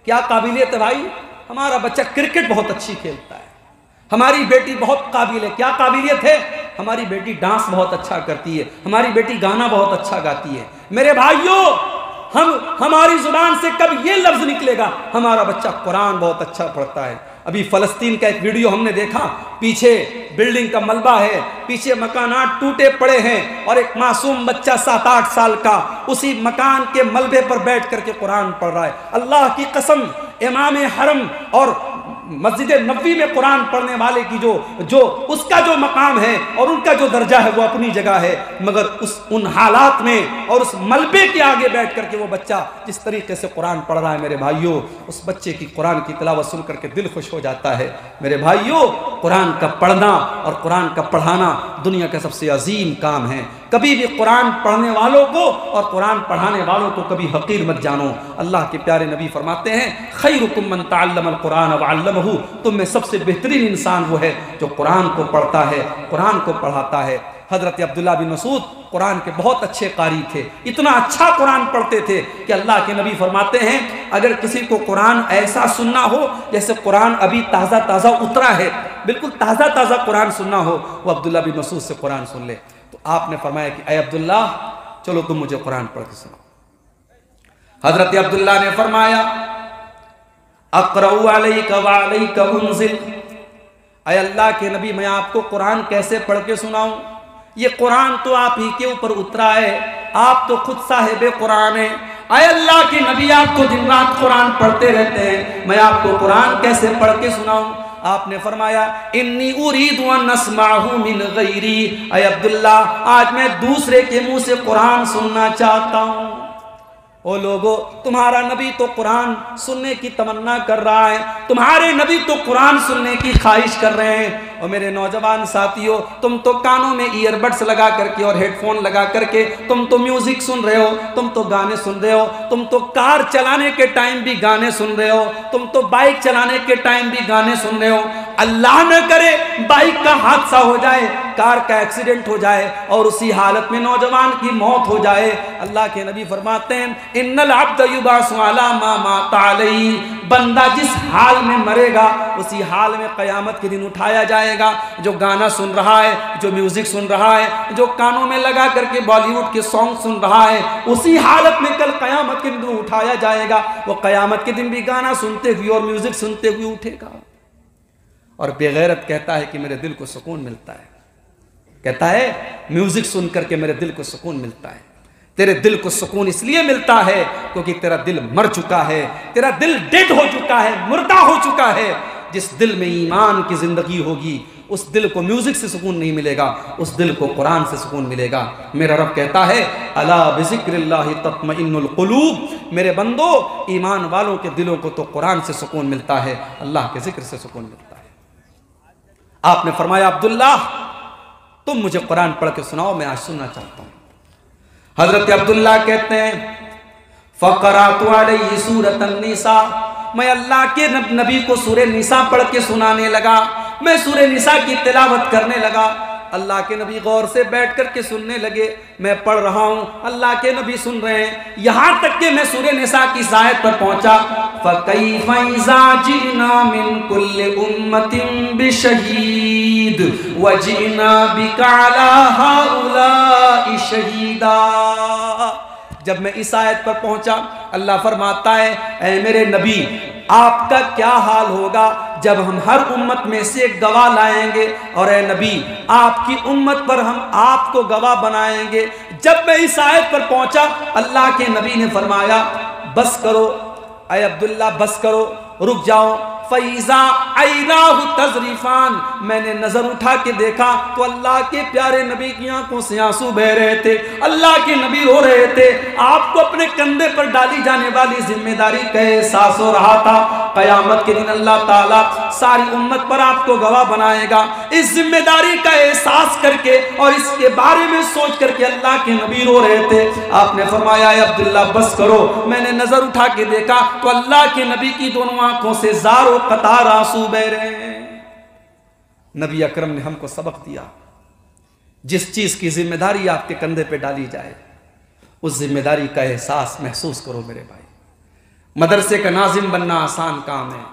کیا قابلیت ہے بھائی؟ ہمارا بچہ کرکٹ بہت اچھی کھیلتا ہے، ہماری بیٹی بہت قابل ہے۔ کیا قابلیت ہے؟ ہماری بیٹی ڈانس بہت اچھا کرتی ہے، ہماری بیٹی گانا بہت اچھا گاتی ہے۔ میرے بھائیوں، ہماری زبان سے کب یہ لفظ نکلے گا ہمارا بچہ قرآن بہت اچھا پڑھتا ہے؟ ابھی فلسطین کا ایک ویڈیو ہم نے دیکھا، پیچھے بلڈنگ کا ملبہ ہے، پیچھے مکانات ٹوٹے پڑے ہیں، اور ایک معصوم بچہ 7-8 سال کا اسی مکان کے ملبے پر بیٹھ کر کے قرآن پڑھ رہا ہے۔ اللہ کی قسم، امام حرم اور مسجد نبوی میں قرآن پڑھنے والے کی جو اس کا جو مقام ہے اور ان کا جو درجہ ہے وہ اپنی جگہ ہے، مگر ان حالات میں اور اس ملبے کے آگے بیٹھ کر کے وہ بچہ جس طریقے سے قرآن پڑھ رہا ہے، میرے بھائیوں، اس بچے کی قرآن کی تلاوت سن کر کے دل خوش ہو جاتا ہے۔ میرے بھائیوں، قرآن کا پڑھنا اور قرآن کا پڑھانا دنیا کا سب سے عظیم کام ہے۔ کبھی بھی قرآن پڑھنے والوں کو اور قرآن پڑھانے والوں کو کبھی حقیر مت جانو۔ اللہ کے پیارے نبی فرماتے ہیں، خیرکم من تعلم القرآن وعلمہ، تم میں سب سے بہترین انسان وہ ہے جو قرآن کو پڑھتا ہے، قرآن کو پڑھاتا ہے۔ حضرت عبداللہ بن مسعود قرآن کے بہت اچھے قاری تھے، اتنا اچھا قرآن پڑھتے تھے کہ اللہ کے نبی فرماتے ہیں اگر کسی کو قرآن ایسا سننا ہو جیسے قرآن ابھی تازہ تازہ اترا ہے، بالکل تازہ تازہ قرآن سننا ہو، وہ عبداللہ بن مسعود سے قرآن سن لے۔ تو آپ نے فرمایا کہ اے عبداللہ چلو تم مجھے قرآن پڑھ کے سناؤ۔ حضرت عبداللہ نے فرمایا، اقرأ علیک وعلیک انزل، اے اللہ کے نبی میں آپ کو قرآن کیسے پڑھ کے سناؤں؟ یہ قرآن تو آپ ہی کے اوپر اترا ہے، آپ تو خود صاحب قرآن ہیں۔ اے اللہ کے نبی آپ تو دن رات قرآن پڑھتے رہتے ہیں، میں آپ کو قرآن کیسے پڑھ کے سناؤں؟ آپ نے فرمایا، انی ارید ان اسمعہ من غیری، اے عبداللہ آج میں دوسرے کے منہ سے قرآن سننا چاہتا ہوں۔ او لوگو، تمہارا نبی تو قرآن سننے کی تمنا کر رہا ہے، تمہارے نبی تو قرآن سننے کی خواہش کر رہے ہیں۔ اور میرے نوجوان ساتھیوں، تم تو کانوں میں ایئر بڈس لگا کر کے اور ہیڈ فون لگا کر کے تم تو میوزک سن رہے ہو، تم تو گانے سن رہے ہو، تم تو کار چلانے کے ٹائم بھی گانے سن رہے ہو، تم تو بائک چلانے کے ٹائم بھی گانے سن رہے ہو۔ اللہ نہ کرے بائک کا حادثہ ہو جائے، کار کا ایکسیڈنٹ ہو جائے اور اسی حالت میں نوجوان کی موت ہو جائے۔ اللہ کے نبی فرماتے ہیں، ان العبد یبعث علی ما مات علیہ، بندہ جس حال میں مرے گا اسی حال میں قیامت کے دن اٹھایا جائے گا۔ جو گانا سن رہا ہے، جو میوزک سن رہا ہے، جو کانوں میں لگا کر کے بالی ووڈ کے سانگ سن رہا ہے، اسی حالت میں کل قیامت کے دن اٹھایا جائے گا۔ وہ قیامت کے دن بھی گانا سنتے ہوئے اور میوزک سنتے ہوئے اٹھے گا۔ اور بے غیرت کہتا ہے کہ میرے دل کو سکون ملتا ہے، کہتا ہے میوزک سن کر کے میرے دل کو سکون ملتا ہے۔ تیرے دل کو سکون اس لیے ملتا ہے کیونکہ تیرا دل مر چکا ہے، تیرا دل ڈیڈ ہو چکا ہے، مردہ ہو چکا ہے۔ جس دل میں ایمان کی زندگی ہوگی اس دل کو میوزک سے سکون نہیں ملے گا، اس دل کو قرآن سے سکون ملے گا۔ میرا رب کہتا ہے، الا بذکر اللہ تطمئن القلوب، میرے بندو ایمان والوں کے دلوں کو تو قرآن سے سکون ملتا ہے، اللہ کے ذکر سے سکون ملتا ہے۔ آپ نے فرمایا، عبداللہ تم مجھے قرآن پڑھ کے سناؤ، میں آج سننا چاہتا ہوں۔ حضرت عبداللہ کہتے ہیں، فقرأت علیہ سورۃ النساء، میں اللہ کے نبی کو سورہ نساء پڑھ کے سنانے لگا، میں سورہ نساء کی تلاوت کرنے لگا۔ اللہ کے نبی غور سے بیٹھ کر کے سننے لگے، میں پڑھ رہا ہوں، اللہ کے نبی سن رہے ہیں، یہاں تک کہ میں سورہ نساء کی آیت پر پہنچا، فَكَيْفَ إِذَا جِئْنَا مِن كُلِّ أُمَّةٍ بِشَهِيدٍ وَجِئْنَا بِكَ عَلَى هَؤُلَاءِ شَهِيدًا۔ جب میں اس آیت پر پہنچا، اللہ فرماتا ہے اے میرے نبی آپ کا کیا حال ہوگا جب ہم ہر امت میں سے ایک گواہ لائیں گے، اور اے نبی آپ کی امت پر ہم آپ کو گواہ بنائیں گے۔ جب میں اس آیت پر پہنچا اللہ کے نبی نے فرمایا بس کرو اے عبداللہ، بس کرو، رک جاؤ۔ فَإِذَا عَيْنَاهُ تَذْرِفَانِ، میں نے نظر اٹھا کے دیکھا تو اللہ کے پیارے نبی کی آنکھوں سے آنسو بہ رہے تھے، اللہ کے نبی رو رہے تھے۔ آپ کو اپنے کندھے پر ڈالی جانے والی ذمہ داری کا احساس ہو رہا تھا۔ قیامت کے دن اللہ تعالیٰ ساری امت پر آپ کو گواہ بنائے گا۔ اس ذمہ داری کا احساس کر کے اور اس کے بارے میں سوچ کر کے اللہ کے نبی رو رہے تھے۔ آپ نے فرمایا اے عبداللہ بس کرو۔ میں نے نظر اٹھا کے دیکھا تو اللہ کے نبی کی دونوں آنکھوں سے زار و قطار آنسو بہ رہے ہیں۔ نبی اکرم نے ہم کو سبق دیا، جس چیز کی ذمہ داری آپ کے کندھے پہ ڈالی جائے اس ذمہ داری کا احساس محسوس کرو میرے بھائی۔ مدرسے کا ناظم بننا آسان کام ہے،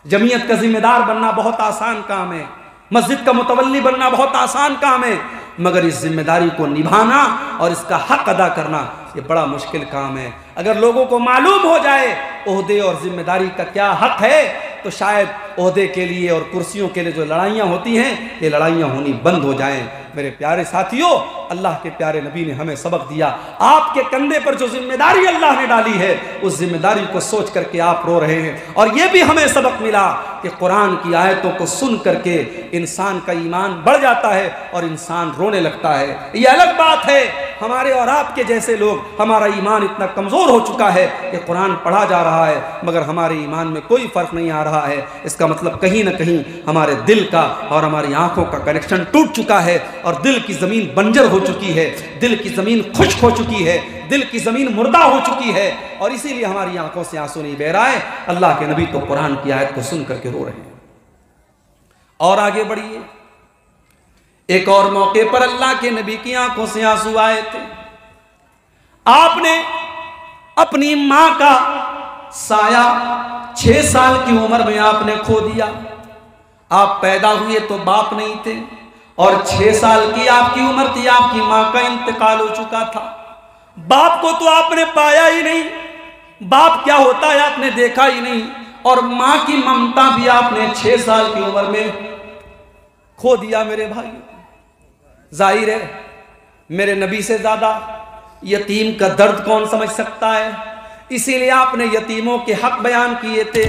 جمعیت کا ذمہ دار بننا بہت آسان کام ہے، مسجد کا متولی بننا بہت آسان کام ہے، مگر اس ذمہ داری کو نبھانا اور اس کا حق ادا کرنا یہ بڑا مشکل کام ہے۔ اگر لوگوں کو معلوم ہو جائے عہدے اور ذمہ داری کا کیا حق ہے تو شاید عہدے کے لیے اور کرسیوں کے لیے جو لڑائیاں ہوتی ہیں یہ لڑائیاں ہونی بند ہو جائیں۔ میرے پیارے ساتھیوں، اللہ کے پیارے نبی نے ہمیں سبق دیا۔ آپ کے کندھے پر جو ذمہ داری اللہ نے ڈالی ہے اس ذمہ داری کو سوچ کر کے آپ رو رہے ہیں، اور یہ بھی ہمیں سبق ملا کہ قرآن کی آیتوں کو سن کر کے انسان کا ایمان بڑھ جاتا ہے اور انسان رونے لگتا ہے۔ یہ الگ بات ہے ہمارے اور آپ کے جیسے لوگ، ہمارا ایمان اتنا کمزور ہو چکا ہے کہ قرآن پڑھا جا رہا ہے مگر ہمارے ایمان میں کوئی فرق نہیں آ رہا ہے۔ اس کا مطلب کہیں نہ کہیں ہمارے دل کا اور ہماری آنکھوں کا کنیکشن ٹوٹ چکا ہے، اور دل کی زمین بنجر ہو چکی ہے، دل کی زمین خشک ہو چکی ہے، دل کی زمین مردہ ہو چکی ہے، اور اسی لیے ہماری آنکھوں سے آنسو نہیں بہ رہا ہے۔ اللہ کے نبی تو قرآن کی آیت کو سن کر کے رو رہے ہیں۔ اور آگے بڑھیے، ایک اور موقع پر اللہ کے نبی کی آنکھوں سے آنسو آئے تھے۔ آپ نے اپنی ماں کا سایہ 6 سال کی عمر میں آپ نے کھو دیا۔ آپ پیدا ہوئے تو باپ نہیں تھے، اور 6 سال کی آپ کی عمر تھی، آپ کی ماں کا انتقال ہو چکا تھا۔ باپ کو تو آپ نے پایا ہی نہیں، باپ کیا ہوتا ہے آپ نے دیکھا ہی نہیں، اور ماں کی ممتا بھی آپ نے 6 سال کی عمر میں کھو دیا۔ میرے بھائی، ظاہر ہے میرے نبی سے زیادہ یتیم کا درد کون سمجھ سکتا ہے، اسی لیے آپ نے یتیموں کے حق بیان کیے تھے۔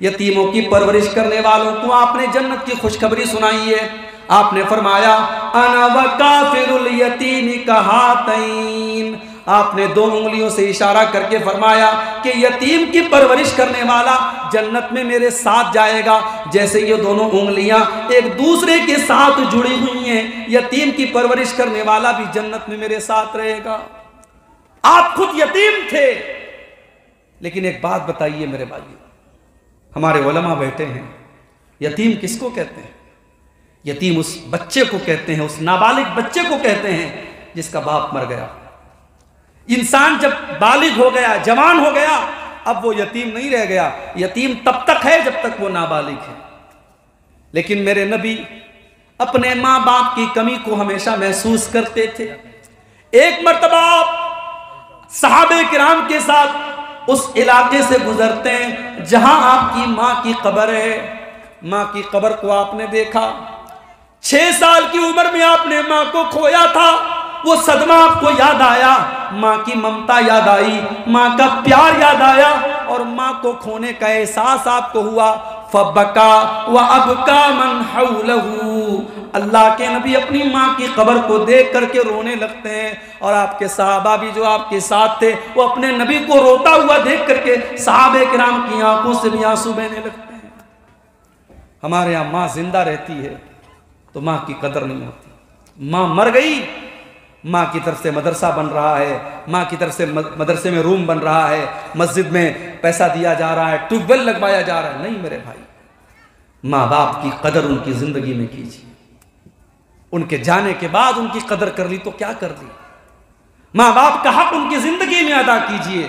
یتیموں کی پرورش کرنے والوں کو آپ نے جنت کی خوشخبری سنائی ہے۔ آپ نے فرمایا انا وکافر الیتیم کہاتین، آپ نے 2 انگلیوں سے اشارہ کر کے فرمایا کہ یتیم کی پرورش کرنے والا جنت میں میرے ساتھ جائے گا، جیسے یہ دونوں انگلیاں ایک دوسرے کے ساتھ جڑی ہوئی ہیں، یتیم کی پرورش کرنے والا بھی جنت میں میرے ساتھ رہے گا۔ آپ خود یتیم تھے، لیکن ایک بات بتائیے میرے بھائی، ہمارے علماء بیٹھے ہیں، یتیم کس کو کہتے ہیں؟ یتیم اس بچے کو کہتے ہیں، اس نابالغ بچے کو کہتے ہیں جس کا باپ مر گیا۔ انسان جب بالغ ہو گیا، جوان ہو گیا، اب وہ یتیم نہیں رہ گیا۔ یتیم تب تک ہے جب تک وہ نابالغ ہے۔ لیکن میرے نبی اپنے ماں باپ کی کمی کو ہمیشہ محسوس کرتے تھے۔ ایک مرتبہ آپ صحابہ کرام کے ساتھ اس علاقے سے گزرتے ہیں جہاں آپ کی ماں کی قبر ہے۔ ماں کی قبر کو آپ نے دیکھا، 6 سال کی عمر میں آپ نے ماں کو کھویا تھا۔ وہ صدمہ آپ کو یاد آیا، ماں کی ممتا یاد آئی، ماں کا پیار یاد آیا، اور ماں کو کھونے کا احساس آپ کو ہوا۔ فَبَكَى وَأَبْكَى مَنْ حَوْلَهُ، اللہ کے نبی اپنی ماں کی قبر کو دیکھ کر کے رونے لگتے ہیں، اور آپ کے صحابہ بھی جو آپ کے ساتھ تھے وہ اپنے نبی کو روتا ہوا دیکھ کر کے صحابہ کرام کی آنکھوں سے بھی آنسو بہنے لگتے ہیں۔ ہمارے یہاں ماں زندہ رہتی ہے تو ماں کی قدر نہیں ہوتی، ماں مر گئی، ماں کی طرف سے مدرسہ بن رہا ہے، ماں کی طرف سے مدرسے میں روم بن رہا ہے، مسجد میں پیسہ دیا جا رہا ہے، ٹیوب ویل لگوایا جا رہا ہے۔ نہیں میرے بھائی، ماں باپ کی قدر ان کی زندگی میں کیجیے۔ ان کے جانے کے بعد ان کی قدر کر لی تو کیا کر لی، ماں باپ کا حق ان کی زندگی میں ادا کیجیے۔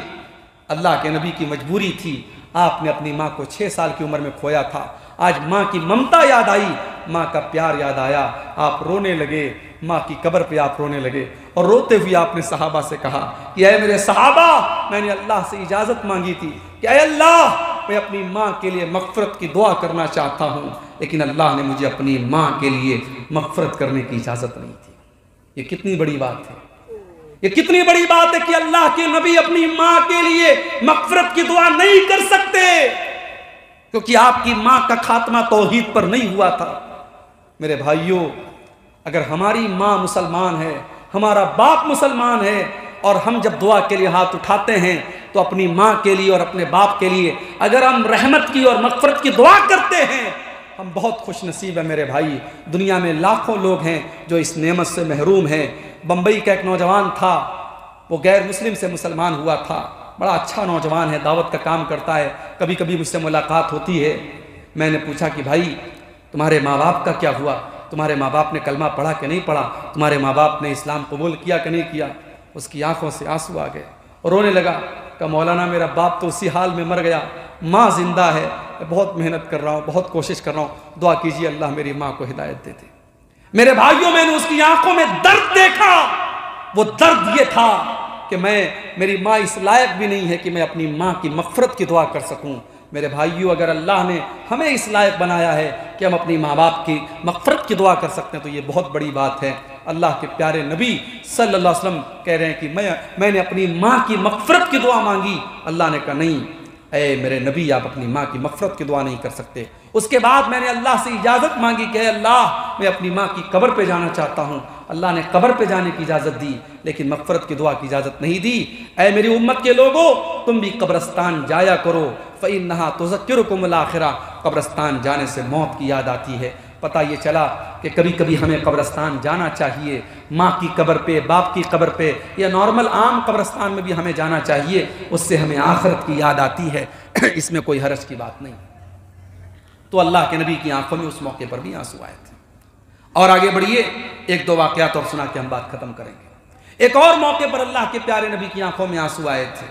اللہ کے نبی کی مجبوری تھی، آپ نے اپنی ماں کو 6 سال کی عمر میں کھویا تھا، آج ماں کی ممتا یاد آئی ماں کا پیار یاد آیا، آپ رونے لگے، ماں کی قبر پہ آپ رونے لگے، اور روتے ہوئے آپ نے صحابہ سے کہا کہ اے میرے صحابہ، میں نے اللہ سے اجازت مانگی تھی کہ اے اللہ، میں اپنی ماں کے لیے مغفرت کی دعا کرنا چاہتا ہوں، لیکن اللہ نے مجھے اپنی ماں کے لیے مغفرت کرنے کی اجازت نہیں دی۔ یہ کتنی بڑی بات ہے، یہ کتنی بڑی بات ہے کہ اللہ کے نبی اپنی ماں کے لیے مغفرت کی دعا نہیں کر سکتے، کیونکہ آپ کی ماں کا خاتمہ توحید پر نہیں ہوا تھا۔ میرے بھائیوں، اگر ہماری ماں مسلمان ہے، ہمارا باپ مسلمان ہے، اور ہم جب دعا کے لیے ہاتھ اٹھاتے ہیں تو اپنی ماں کے لیے اور اپنے باپ کے لیے اگر ہم رحمت کی اور مغفرت کی دعا کرتے ہیں، ہم بہت خوش نصیب ہیں میرے بھائی۔ دنیا میں لاکھوں لوگ ہیں جو اس نعمت سے محروم ہیں۔ بمبئی کا ایک نوجوان تھا، وہ غیر مسلم سے مسلمان ہوا تھا، بڑا اچھا نوجوان ہے، دعوت کا کام کرتا ہے، کبھی کبھی مجھ سے ملاقات ہوتی ہے۔ میں نے پوچھا کہ بھائی تمہارے ماں باپ کا کیا ہوا، تمہارے ماں باپ نے کلمہ پڑھا کہ نہیں پڑھا، تمہارے ماں باپ نے اسلام قبول کیا کہ نہیں کیا؟ اس کی آنکھوں سے آنسو آ گئے اور رونے لگا کہ مولانا میرا باپ تو اسی حال میں مر گیا، ماں زندہ ہے، میں بہت محنت کر رہا ہوں، بہت کوشش کر رہا ہوں، دعا کیجیے اللہ میری ماں کو ہدایت دے دے۔ میرے بھائیوں، میں نے اس کی آنکھوں میں درد دیکھا، وہ درد یہ تھا کہ میری ماں اس لائق بھی نہیں ہے کہ میں اپنی ماں کی مغفرت کی دعا کر سکوں۔ میرے بھائیوں، اگر اللہ نے ہمیں اس لائق بنایا ہے کہ ہم اپنی ماں باپ کی مغفرت کی دعا کر سکتے ہیں تو یہ بہت بڑی بات ہے۔ اللہ کے پیارے نبی صلی اللہ علیہ وسلم کہہ رہے ہیں کہ میں نے اپنی ماں کی مغفرت کی دعا مانگی، اللہ نے کہا نہیں اے میرے نبی، آپ اپنی ماں کی مغفرت کی دعا نہیں کر سکتے۔ اس کے بعد میں نے اللہ سے اجازت مانگی کہ اے اللہ، میں اپنی ماں کی قبر پہ جانا چاہتا ہوں، اللہ نے قبر پہ جانے کی اجازت دی، لیکن مغفرت کی دعا کی اجازت نہیں دی۔ اے میری امت کے لوگوں، تم بھی قبرستان جایا کرو، فَإِنَّهَا تُذَكِّرُكُمُ الْآخِرَةَ، قبرستان جانے سے موت کی یاد آتی ہے۔ پتہ یہ چلا کہ کبھی کبھی ہمیں قبرستان جانا چاہیے، ماں کی قبر پہ، باپ کی قبر پہ، یا نارمل عام قبرستان میں بھی ہمیں جانا چاہیے، اس سے ہمیں آخرت کی یاد آتی ہے، اس میں کوئی حرج کی بات نہیں۔ تو اللہ کے نبی کی آنکھوں میں اس موقع پر بھی آنسو آئے تھے۔ اور آگے بڑھیے، ایک دو واقعات اور سنا کے ہم بات ختم کریں گے۔ ایک اور موقع پر اللہ کے پیارے نبی کی آنکھوں میں آنسو آئے تھے،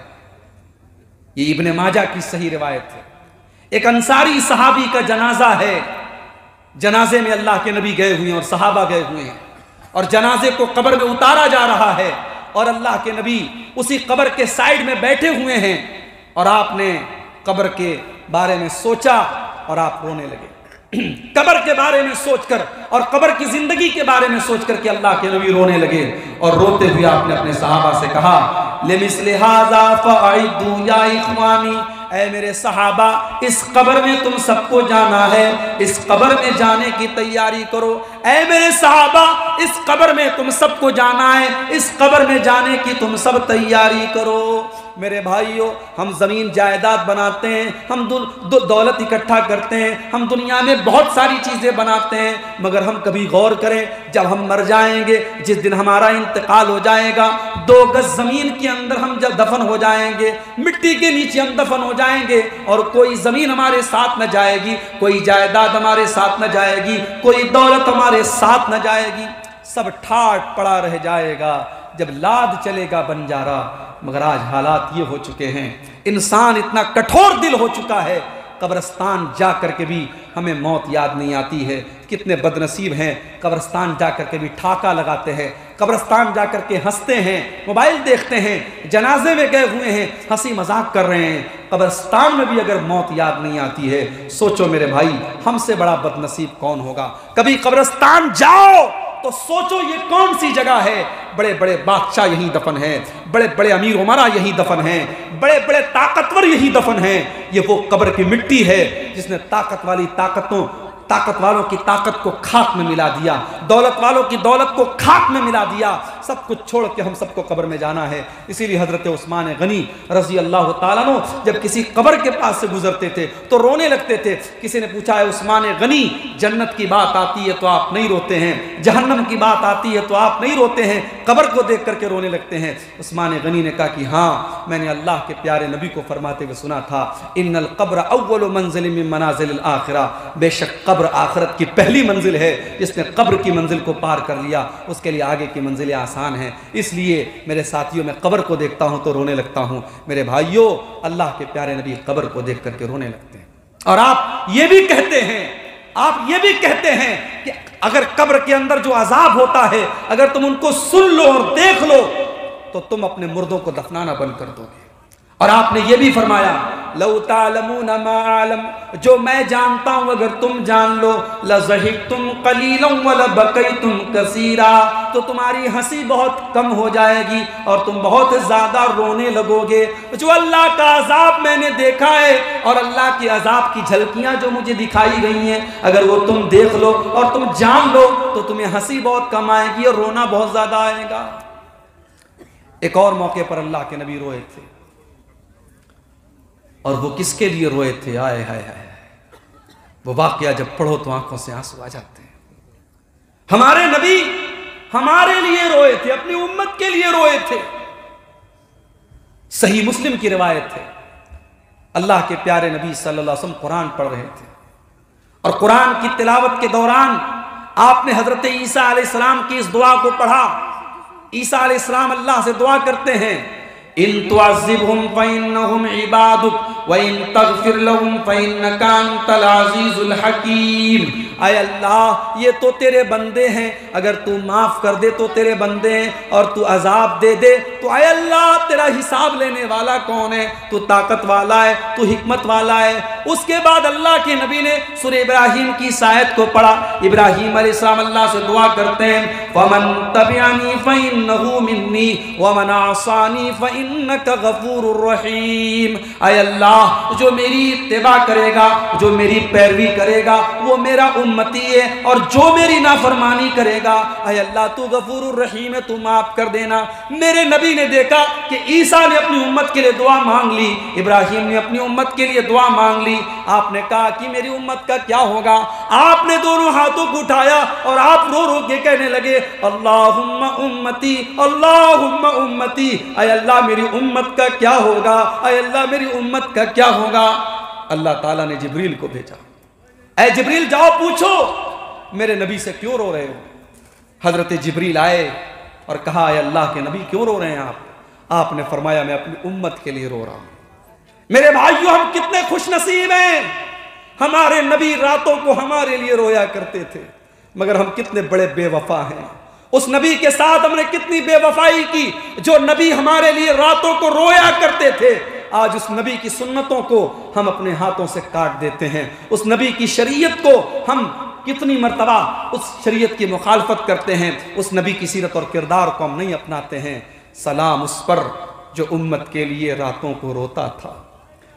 یہ ابن ماجہ کی صحیح روایت ہے۔ ایک انصاری صحابی کا جنازہ ہے، جنازے میں اللہ کے نبی گئے ہوئے ہیں اور صحابہ گئے ہوئے ہیں، اور جنازے کو قبر میں اتارا جا رہا ہے، اور اللہ کے نبی اسی قبر کے سائیڈ میں بیٹھے ہوئے ہیں، اور آپ نے قبر کے بارے میں سوچا اور آپ رونے لگے۔ قبر کے بارے میں سوچ کر اور قبر کی زندگی کے بارے میں سوچ کر کہ اللہ کے نبی رونے لگے، اور روتے ہوئے آپ نے اپنے صحابہ سے کہا لِمِثْلِ هَذَا فَأَعِدُّوا يَا إِخْوَانِي، اے میرے صحابہ، اس قبر میں تم سب کو جانا ہے، اس قبر میں جانے کی تیاری کرو۔ اے میرے صحابہ، اس قبر میں تم سب کو جانا ہے، اس قبر میں جانے کی تم سب تیاری کرو۔ میرے بھائیوں، ہم زمین جائیداد بناتے ہیں، ہم دولت اکٹھا کرتے ہیں، ہم دنیا میں بہت ساری چیزیں بناتے ہیں، مگر ہم کبھی غور کریں، جب ہم مر جائیں گے، جس دن ہمارا انتقال ہو جائے گا، 2 گز زمین کے اندر ہم جب دفن ہو جائیں گے، مٹی کے نیچے ہم دفن ہو جائیں گے، اور کوئی زمین ہمارے ساتھ نہ جائے گی، کوئی جائیداد ہمارے ساتھ نہ جائے گی، کوئی دولت ہمارے ساتھ نہ جائے گی، سب ٹھاٹ پڑا رہ جائے گا جب لاد چلے گا بنجارا۔ مگر آج حالات یہ ہو چکے ہیں، انسان اتنا کٹھور دل ہو چکا ہے، قبرستان جا کر کے بھی ہمیں موت یاد نہیں آتی ہے۔ کتنے بد نصیب ہیں، قبرستان جا کر کے بھی ٹھاکا لگاتے ہیں، قبرستان جا کر کے ہنستے ہیں، موبائل دیکھتے ہیں، جنازے میں گئے ہوئے ہیں، ہنسی مذاق کر رہے ہیں، قبرستان میں بھی اگر موت یاد نہیں آتی ہے، سوچو میرے بھائی ہم سے بڑا بد نصیب کون ہوگا۔ کبھی قبرستان جاؤ تو سوچو یہ کون سی جگہ ہے، بڑے بڑے بادشاہ یہی دفن ہیں، بڑے بڑے امیر عمرا یہی دفن ہیں، بڑے بڑے طاقتور یہی دفن ہیں۔ یہ وہ قبر کی مٹی ہے جس نے طاقت والوں کی طاقت کو خاک میں ملا دیا، دولت والوں کی دولت کو خاک میں ملا دیا۔ سب کچھ چھوڑ کے ہم سب کو قبر میں جانا ہے۔ اسی لیے حضرت عثمان غنی رضی اللہ تعالیٰ عنہ جب کسی قبر کے پاس سے گزرتے تھے تو رونے لگتے تھے۔ کسی نے پوچھا ہے عثمان غنی، جنت کی بات آتی ہے تو آپ نہیں روتے ہیں، جہنم کی بات آتی ہے تو آپ نہیں روتے ہیں، قبر کو دیکھ کر کے رونے لگتے ہیں؟ عثمان غنی نے کہا کہ ہاں، میں نے اللہ کے پیارے نبی کو فرماتے ہوئے سنا تھا، ان القبر اول منزل من منازل الاخرہ، بے شک قبر آخرت کی پہلی منزل ہے، جس نے قبر کی منزل کو پار کر لیا اس کے لیے آگے کی منزلیں آسان ہیں۔ اس لیے میرے ساتھیوں، میں قبر کو دیکھتا ہوں تو رونے لگتا ہوں۔ میرے بھائیوں، اللہ کے پیارے نبی قبر کو دیکھ کر کے رونے لگتے ہیں، اور آپ یہ بھی کہتے ہیں آپ یہ بھی کہتے ہیں کہ اگر قبر کے اندر جو عذاب ہوتا ہے اگر تم ان کو سن لو اور دیکھ لو تو تم اپنے مردوں کو دفنانا بند کر دو گے۔ اور آپ نے یہ بھی فرمایا لو تعلمون ما اعلم، جو میں جانتا ہوں اگر تم جان لو، لضحکتم قلیلا ولبکیتم کثیرا، تو تمہاری ہنسی بہت کم ہو جائے گی اور تم بہت زیادہ رونے لگو گے۔ جو اللہ کا عذاب میں نے دیکھا ہے اور اللہ کے عذاب کی جھلکیاں جو مجھے دکھائی گئی ہیں، اگر وہ تم دیکھ لو اور تم جان لو تو تمہیں ہنسی بہت کم آئے گی اور رونا بہت زیادہ آئے گا۔ ایک اور موقع پر اللہ کے نبی روئے تھے، اور وہ کس کے لیے روئے تھے؟ آئے ہائے ہائے، وہ واقعہ جب پڑھو تو آنکھوں سے آنسو آ جاتے ہیں۔ ہمارے نبی ہمارے لیے روئے تھے، اپنی امت کے لیے روئے تھے۔ صحیح مسلم کی روایت ہے، اللہ کے پیارے نبی صلی اللہ علیہ وسلم قرآن پڑھ رہے تھے، اور قرآن کی تلاوت کے دوران آپ نے حضرت عیسیٰ علیہ السلام کی اس دعا کو پڑھا۔ عیسیٰ علیہ السلام اللہ سے دعا کرتے ہیں ان تعذبهم فإنهم عبادك وإن تغفر لهم فإنك أنت العزيز الحكيم۔ اے اللہ یہ تو تیرے بندے ہیں، اگر تو معاف کر دے تو تیرے بندے ہیں، اور تو عذاب دے دے تو اے اللہ تیرا حساب لینے والا کون ہے؟ تو طاقت والا ہے، تو حکمت والا ہے۔ اس کے بعد اللہ کے نبی نے سورہ ابراہیم کی اس آیت کو پڑھا۔ ابراہیم علیہ السلام اللہ سے دعا کرتے ہیں وَمَن تَبِعَنِي فَإِنَّهُ مِنِّي وَمَنْ عَصَانِي فَإِنَّكَ غَفُورٌ رَحِيمٌ۔ اے اللہ جو میری اتباع کرے گا، جو میری پیروی کرے گا وہ میرا امتی ہے، اور جو میری نافرمانی کرے گا اے اللہ تو غفور الرحیم ہے، تو معاف کر دینا۔ میرے نبی نے دیکھا کہ عیسیٰ نے اپنی امت کے لیے دعا مانگ لی، ابراہیم نے اپنی امت کے لیے دعا مانگ لی۔ آپ نے کہا کہ میری امت کا کیا ہوگا؟ آپ نے دونوں ہاتھوں کو اٹھایا اور آپ رو رو کے کہنے لگے اللہم امتی اللہم امتی، اے اللہ میری امت کا کیا ہوگا؟ اے اللہ میری امت کا کیا ہوگا؟ اللہ تعالیٰ نے جبریل کو بھیجا، اے جبریل جاؤ پوچھو میرے نبی سے کیوں رو رہے ہو؟ حضرت جبریل آئے اور کہا اے اللہ کے نبی کیوں رو رہے ہیں آپ نے فرمایا میں اپنی امت کے لیے رو رہا ہوں۔ میرے بھائیو ہم کتنے خوش نصیب ہیں، ہمارے نبی راتوں کو ہمارے لیے رویا کرتے تھے، مگر ہم کتنے بڑے بے وفا ہیں۔ اس نبی کے ساتھ ہم نے کتنی بے وفائی کی، جو نبی ہمارے لیے راتوں کو رویا کرتے تھے، آج اس نبی کی سنتوں کو ہم اپنے ہاتھوں سے کاٹ دیتے ہیں۔ اس نبی کی شریعت کو ہم کتنی مرتبہ اس شریعت کی مخالفت کرتے ہیں، اس نبی کی سیرت اور کردار کو ہم نہیں اپناتے ہیں۔ سلام اس پر جو امت کے لیے راتوں کو روتا تھا،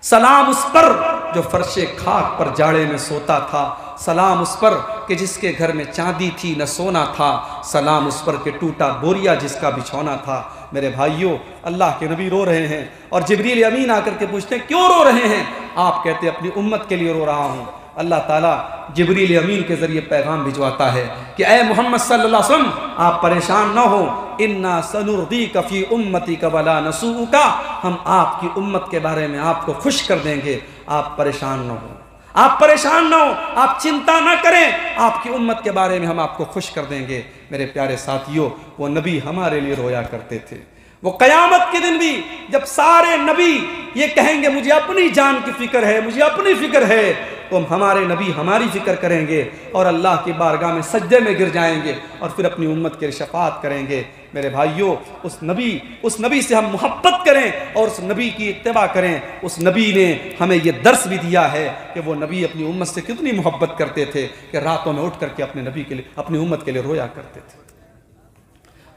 سلام اس پر جو فرش خاک پر جاڑے میں سوتا تھا، سلام اس پر کہ جس کے گھر میں چاندی تھی نہ سونا تھا، سلام اس پر کہ ٹوٹا بوریا جس کا بچھونا تھا۔ میرے بھائیوں اللہ کے نبی رو رہے ہیں، اور جبریل امین آ کر کے پوچھتے ہیں کیوں رو رہے ہیں؟ آپ کہتے ہیں اپنی امت کے لیے رو رہا ہوں۔ اللہ تعالیٰ جبریل امین کے ذریعے پیغام بھجواتا ہے کہ اے محمد صلی اللہ علیہ وسلم آپ پریشان نہ ہو، اِنَّا سَنُرْضِيكَ فِي أُمَّتِكَ وَلَا نَسُوءُكَ، ہم آپ کی امت کے بارے میں آپ کو خوش کر دیں گے، آپ پریشان نہ ہو، آپ پریشان نہ ہو، آپ چنتا نہ کریں، آپ کی امت کے بارے میں ہم آپ کو خوش کر دیں گے۔ میرے پیارے ساتھیوں وہ نبی ہمارے لیے رویا کرتے تھے۔ وہ قیامت کے دن بھی جب سارے نبی یہ کہیں گے مجھے اپنی جان کی فکر ہے، مجھے اپنی فکر ہے، تو ہمارے نبی ہماری فکر کریں گے اور اللہ کی بارگاہ میں سجدے میں گر جائیں گے اور پھر اپنی امت کے لیے شفاعت کریں گے۔ میرے بھائیوں اس نبی سے ہم محبت کریں اور اس نبی کی اتباع کریں۔ اس نبی نے ہمیں یہ درس بھی دیا ہے کہ وہ نبی اپنی امت سے کتنی محبت کرتے تھے کہ راتوں میں اٹھ کر کے اپنے نبی کے لیے، اپنی امت کے لیے رویا کرتے تھے۔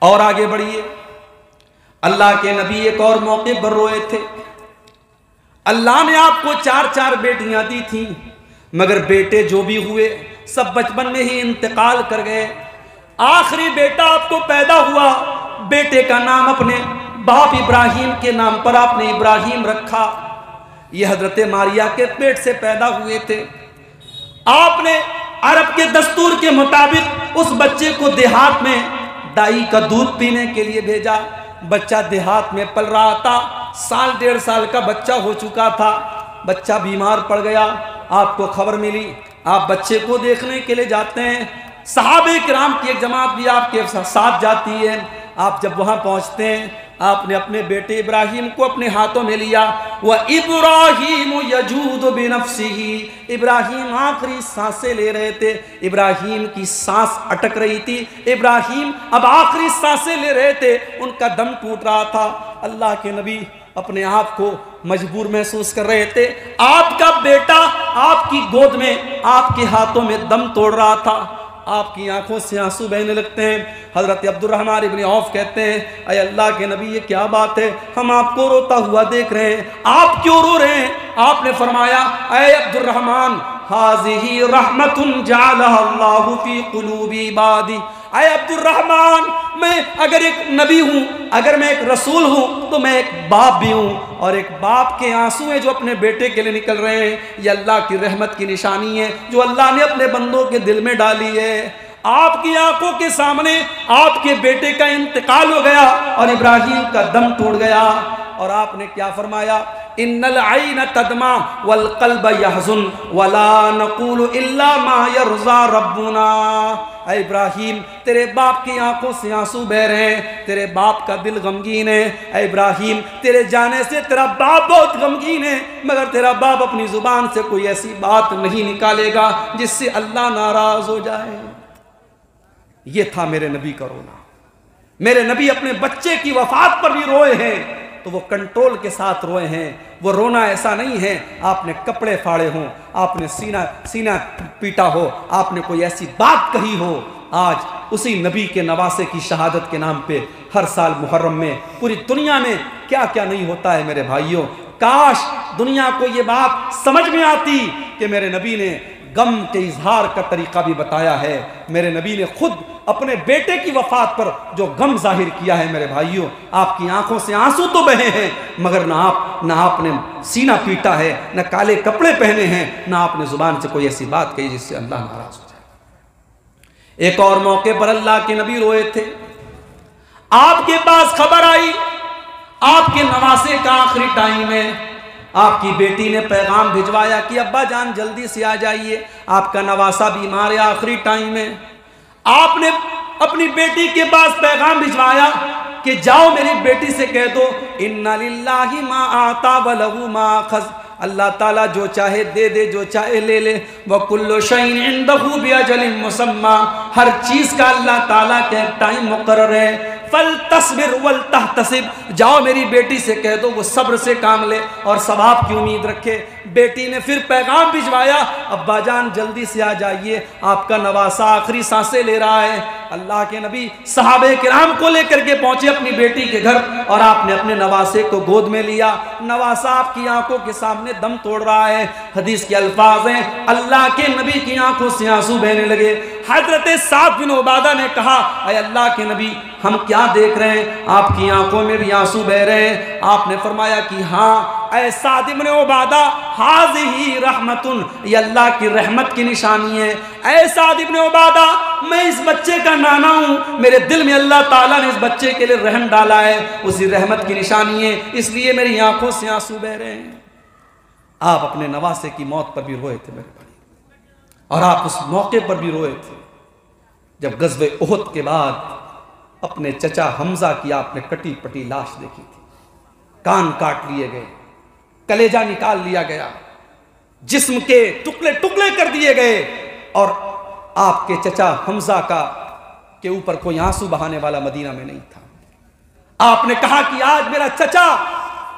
اور آگے بڑھیے، اللہ کے نبی ایک اور موقع پر روئے تھے۔ اللہ نے آپ کو 4 بیٹیاں دی تھیں، مگر بیٹے جو بھی ہوئے سب بچپن میں ہی انتقال کر گئے۔ آخری بیٹا آپ کو پیدا ہوا، بیٹے کا نام اپنے باپ ابراہیم کے نام پر آپ نے ابراہیم رکھا۔ یہ حضرت ماریہ کے پیٹ سے پیدا ہوئے تھے۔ آپ نے عرب کے دستور کے مطابق اس بچے کو دیہات میں دائی کا دودھ پینے کے لیے بھیجا۔ بچہ دیہات میں پل رہا تھا، 1.5 سال کا بچہ ہو چکا تھا۔ بچہ بیمار پڑ گیا، آپ کو خبر ملی، آپ بچے کو دیکھنے کے لیے جاتے ہیں۔ صحابہ کرام کی ایک جماعت بھی آپ کے ساتھ جاتی ہے۔ آپ جب وہاں پہنچتے ہیں آپ نے اپنے بیٹے ابراہیم کو اپنے ہاتھوں میں لیا. وَإِبْرَاهِيمُ يَجُودُ بِنَفْسِهِ. ابراہیم آخری سانسیں لے رہے تھے, ابراہیم کی سانس اٹک رہی تھی, ابراہیم اب آخری سانسیں لے رہے تھے, ان کا دم ٹوٹ رہا تھا. اللہ کے نبی اپنے آپ کو مجبور محسوس کر رہے تھے. آپ کا بیٹا آپ کی گود میں, آپ کے ہاتھوں میں دم توڑ رہا تھا. آپ کی آنکھوں سے آنسو بہنے لگتے ہیں. حضرت عبد الرحمن ابن عوف کہتے ہیں اے اللہ کے نبی یہ کیا بات ہے, ہم آپ کو روتا ہوا دیکھ رہے ہیں, آپ کیوں رو رہے ہیں؟ آپ نے فرمایا اے عبد الرحمن ہذہ رحمت جعلها اللہ فی قلوب عبادی. اے عبد الرحمن میں اگر ایک نبی ہوں, اگر میں ایک رسول ہوں, تو میں ایک باپ بھی ہوں, اور ایک باپ کے آنسو ہیں جو اپنے بیٹے کے لیے نکل رہے ہیں, یہ اللہ کی رحمت کی نشانی ہے جو اللہ نے اپنے بندوں کے دل میں ڈالی ہے. آپ کی آنکھوں کے سامنے آپ کے بیٹے کا انتقال ہو گیا اور ابراہیم کا دم ٹوٹ گیا, اور آپ نے کیا فرمایا؟ ان العین تدمع والقلب یحزن ولا نقول الا ما یرضی ربنا. اے ابراہیم تیرے باپ کی آنکھوں سے آنسو بہ رہے ہیں, تیرے باپ کا دل غمگین ہے. اے ابراہیم تیرے جانے سے تیرا باپ بہت غمگین ہے, مگر تیرا باپ اپنی زبان سے کوئی ایسی بات نہیں نکالے گا جس سے اللہ ناراض ہو جائے. یہ تھا میرے نبی کا رونا. میرے نبی اپنے بچے کی وفات پر بھی روئے ہیں تو وہ کنٹرول کے ساتھ روئے ہیں. وہ رونا ایسا نہیں ہے آپ نے کپڑے پھاڑے ہوں, آپ نے سینہ پیٹا ہو, آپ نے کوئی ایسی بات کہی ہو. آج اسی نبی کے نواسے کی شہادت کے نام پہ ہر سال محرم میں پوری دنیا میں کیا کیا نہیں ہوتا ہے میرے بھائیوں. کاش دنیا کو یہ بات سمجھ میں آتی کہ میرے نبی نے غم کے اظہار کا طریقہ بھی بتایا ہے. میرے نبی نے خود اپنے بیٹے کی وفات پر جو غم ظاہر کیا ہے میرے بھائیوں, آپ کی آنکھوں سے آنسو تو بہے ہیں, مگر نہ آپ نے سینہ پیٹا ہے, نہ کالے کپڑے پہنے ہیں, نہ آپ نے زبان سے کوئی ایسی بات کہی جس سے اللہ ناراض ہو جائے. ایک اور موقع پر اللہ کے نبی روئے تھے. آپ کے پاس خبر آئی آپ کے نواسے کا آخری ٹائم ہے. آپ کی بیٹی نے پیغام بھجوایا کہ ابا جان جلدی سے آ جائیے, آپ کا نواسا بیمار ہے, آخری ٹائم ہے. آپ نے اپنی بیٹی کے پاس پیغام بھجوایا کہ جاؤ میری بیٹی سے کہہ دو ان للہ ما آتا ولہ ما اخذ. اللہ تعالیٰ جو چاہے دے دے, جو چاہے لے لے. وَكُلُّ شَيْءٍ عِندَهُ بِأَجَلٍ مُّسَمًّى. ہر چیز کا اللہ تعالیٰ کا ایک ٹائم مقرر ہے. فَلْتَصْبِرْ وَلْتَحْتَسِبْ. جاؤ میری بیٹی سے کہہ دو وہ صبر سے کام لے اور ثواب کی امید رکھے. بیٹی نے پھر پیغام بھجوایا ابا جان جلدی سے آ جائیے, آپ کا نواسا آخری سانسیں لے رہا ہے. اللہ کے نبی صحابہ کرام کو لے کر کے پہنچے اپنی بیٹی کے گھر, اور آپ نے اپنے نواسے کو گود میں لیا. نواسا آپ کی آنکھوں کے سامنے دم توڑ رہا ہے. حدیث کے الفاظ ہیں اللہ کے نبی کی آنکھوں سے آنسو بہنے لگے. حضرت سعد بن عبادہ نے کہا اے اللہ کے نبی ہم کیا دیکھ رہے ہیں, آپ کی آنکھوں میں بھی آنسو بہ رہے ہیں. آپ نے فرمایا کہ ہاں اے سعد بن عبادہ ہذہ رحمت, یہ اللہ کی رحمت کی نشانی ہے. اے سعد بن عبادہ میں اس بچے کا نانا ہوں, میرے دل میں اللہ تعالیٰ نے اس بچے کے لیے رحم ڈالا ہے, اسی رحمت کی نشانی ہے, اس لیے میری آنکھوں سے آنسو بہ رہے ہیں. آپ اپنے نواسے کی موت پر بھی روئے تھے میرے بھائی, اور آپ اس موقع پر بھی روئے تھے جب غزوہ احد کے بعد اپنے چچا حمزہ کی آپ نے کٹی پٹی لاش دیکھی تھی. کان کاٹ لیے گئے, کلیجہ نکال لیا گیا, جسم کے ٹکڑے ٹکڑے کر دیے گئے, اور آپ کے چچا حمزہ کے اوپر کوئی آنسو بہانے والا مدینہ میں نہیں تھا. آپ نے کہا کہ آج میرا چچا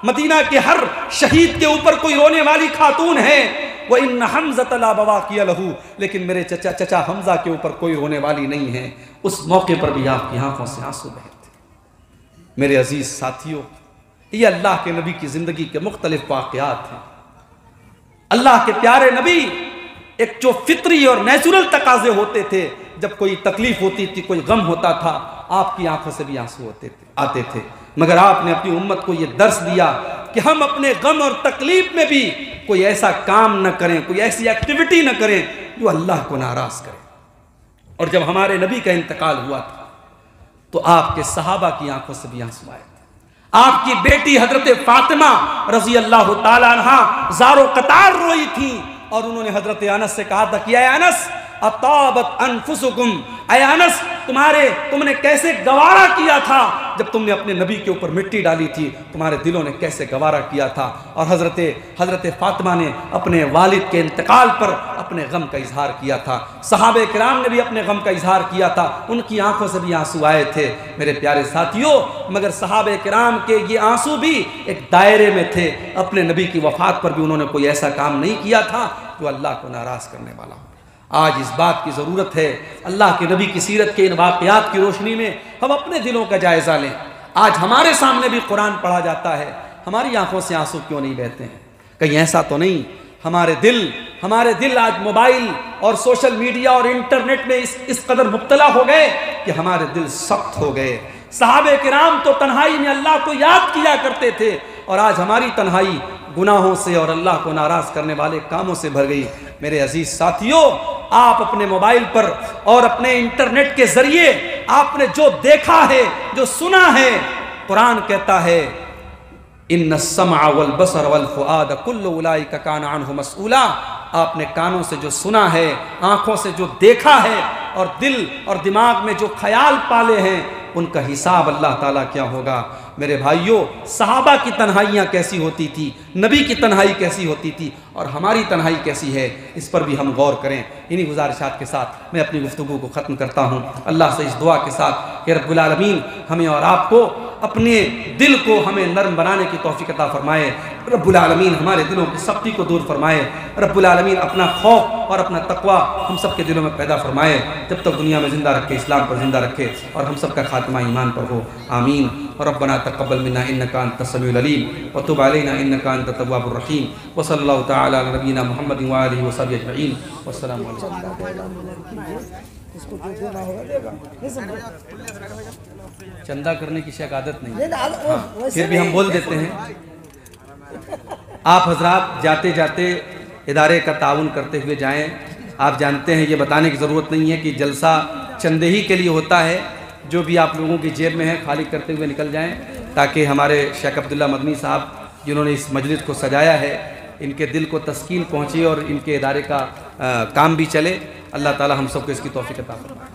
مدینہ کے ہر شہید کے اوپر کوئی رونے والی خاتون ہے. وَإِنَّ حَمْزَةَ لَا بَوَاقِيَ لَهُ. لیکن میرے چچا حمزہ کے اوپر کوئی رونے والی نہیں ہے. اس موقع پر بھی آپ کی آنکھوں سے آنسو بہے تھے. میرے عزیز ساتھیوں, یہ اللہ کے نبی کی زندگی کے مختلف واقعات ہیں. اللہ کے پیارے نبی ایک جو فطری اور نیچرل تقاضے ہوتے تھے, جب کوئی تکلیف ہوتی تھی, کوئی غم ہوتا تھا, آپ کی آنکھوں سے بھی آنسو آتے تھے. مگر آپ نے اپنی امت کو یہ درس دیا کہ ہم اپنے غم اور تکلیف میں بھی کوئی ایسا کام نہ کریں, کوئی ایسی ایکٹیویٹی نہ کریں جو اللہ کو ناراض کرے. اور جب ہمارے نبی کا انتقال ہوا تھا تو آپ کے صحابہ کی آنکھوں سے بھی آنسو آئے تھے. آپ کی بیٹی حضرت فاطمہ رضی اللہ تعالی عنہا زارو قطار روئی تھی, اور انہوں نے حضرت انس سے کہا تھا کہ اے انس اطابت انفسکم, اے انس تم نے کیسے گوارا کیا تھا جب تم نے اپنے نبی کے اوپر مٹی ڈالی تھی تمہارے دلوں نے کیسے گوارا کیا تھا. اور حضرت فاطمہ نے اپنے والد کے انتقال پر اپنے غم کا اظہار کیا تھا. صحابہ کرام نے بھی اپنے غم کا اظہار کیا تھا, ان کی آنکھوں سے بھی آنسو آئے تھے میرے پیارے ساتھیوں. مگر صحابہ کرام کے یہ آنسو بھی ایک دائرے میں تھے. اپنے نبی کی وفات پر بھی انہوں نے کوئی ایسا کام نہیں کیا تھا جو اللہ کو ناراض کرنے والا ہو. آج اس بات کی ضرورت ہے اللہ کے نبی کی سیرت کے ان واقعات کی روشنی میں ہم اپنے دلوں کا جائزہ لیں. آج ہمارے سامنے بھی قرآن پڑھا جاتا ہے, ہماری آنکھوں سے آنسو کیوں نہیں بہتے ہیں؟ کہیں ایسا تو نہیں ہمارے دل آج موبائل اور سوشل میڈیا اور انٹرنیٹ میں اس قدر مبتلا ہو گئے کہ ہمارے دل سخت ہو گئے. صحابہ کرام تو تنہائی میں اللہ کو یاد کیا کرتے تھے, اور آج ہماری تنہائی گناہوں سے اور اللہ کو ناراض کرنے والے کاموں سے بھر گئی. میرے عزیز ساتھیوں, آپ اپنے موبائل پر اور اپنے انٹرنیٹ کے ذریعے آپ نے جو دیکھا ہے, جو سنا ہے, قرآن کہتا ہے ان السمع والبصر والفؤاد کل اولئک کان عنہ مسئولا. آپ نے کانوں سے جو سنا ہے, آنکھوں سے جو دیکھا ہے, اور دل اور دماغ میں جو خیال پالے ہیں, ان کا حساب اللہ تعالیٰ کیا ہوگا. میرے بھائیوں, صحابہ کی تنہائیاں کیسی ہوتی تھی, نبی کی تنہائی کیسی ہوتی تھی, اور ہماری تنہائی کیسی ہے, اس پر بھی ہم غور کریں. انہی گزارشات کے ساتھ میں اپنی گفتگو کو ختم کرتا ہوں, اللہ سے اس دعا کے ساتھ کہ رب العالمین ہمیں اور آپ کو اپنے دل کو ہمیں نرم بنانے کی توفیق عطا فرمائے. رب العالمین ہمارے دلوں کی سختی کو دور فرمائے. رب العالمین اپنا خوف اور اپنا تقوی ہم سب کے دلوں میں پیدا فرمائے. جب تک دنیا میں زندہ رکھے, اسلام پر زندہ رکھے, اور ہم سب کا خاتمہ ایمان پر ہو. آمین. ربنا تقبل منا انك انت السميع العليم وتب علينا انك انت التواب الرحيم. وصلى الله تعالى على نبينا محمد واله وصحبه اجمعين. والسلام علیکم. چندہ کرنے کی شک عادت نہیں, پھر بھی ہم بول دیتے ہیں. آپ حضرات جاتے جاتے ادارے کا تعاون کرتے ہوئے جائیں. آپ جانتے ہیں, یہ بتانے کی ضرورت نہیں ہے کہ جلسہ چندے ہی کے لیے ہوتا ہے. جو بھی آپ لوگوں کی جیب میں ہے خالی کرتے ہوئے نکل جائیں, تاکہ ہمارے شیخ عبداللہ مدنی صاحب جنہوں نے اس مجلس کو سجایا ہے, ان کے دل کو تسکین پہنچے اور ان کے ادارے کا کام بھی چلے. اللہ تعالی ہم سب کو اس کی توفیق عطا فرمائے.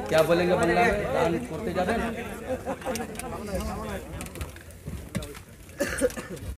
کیا بولیں گے بنگلہ میں, دان کرتے جاتے ہیں.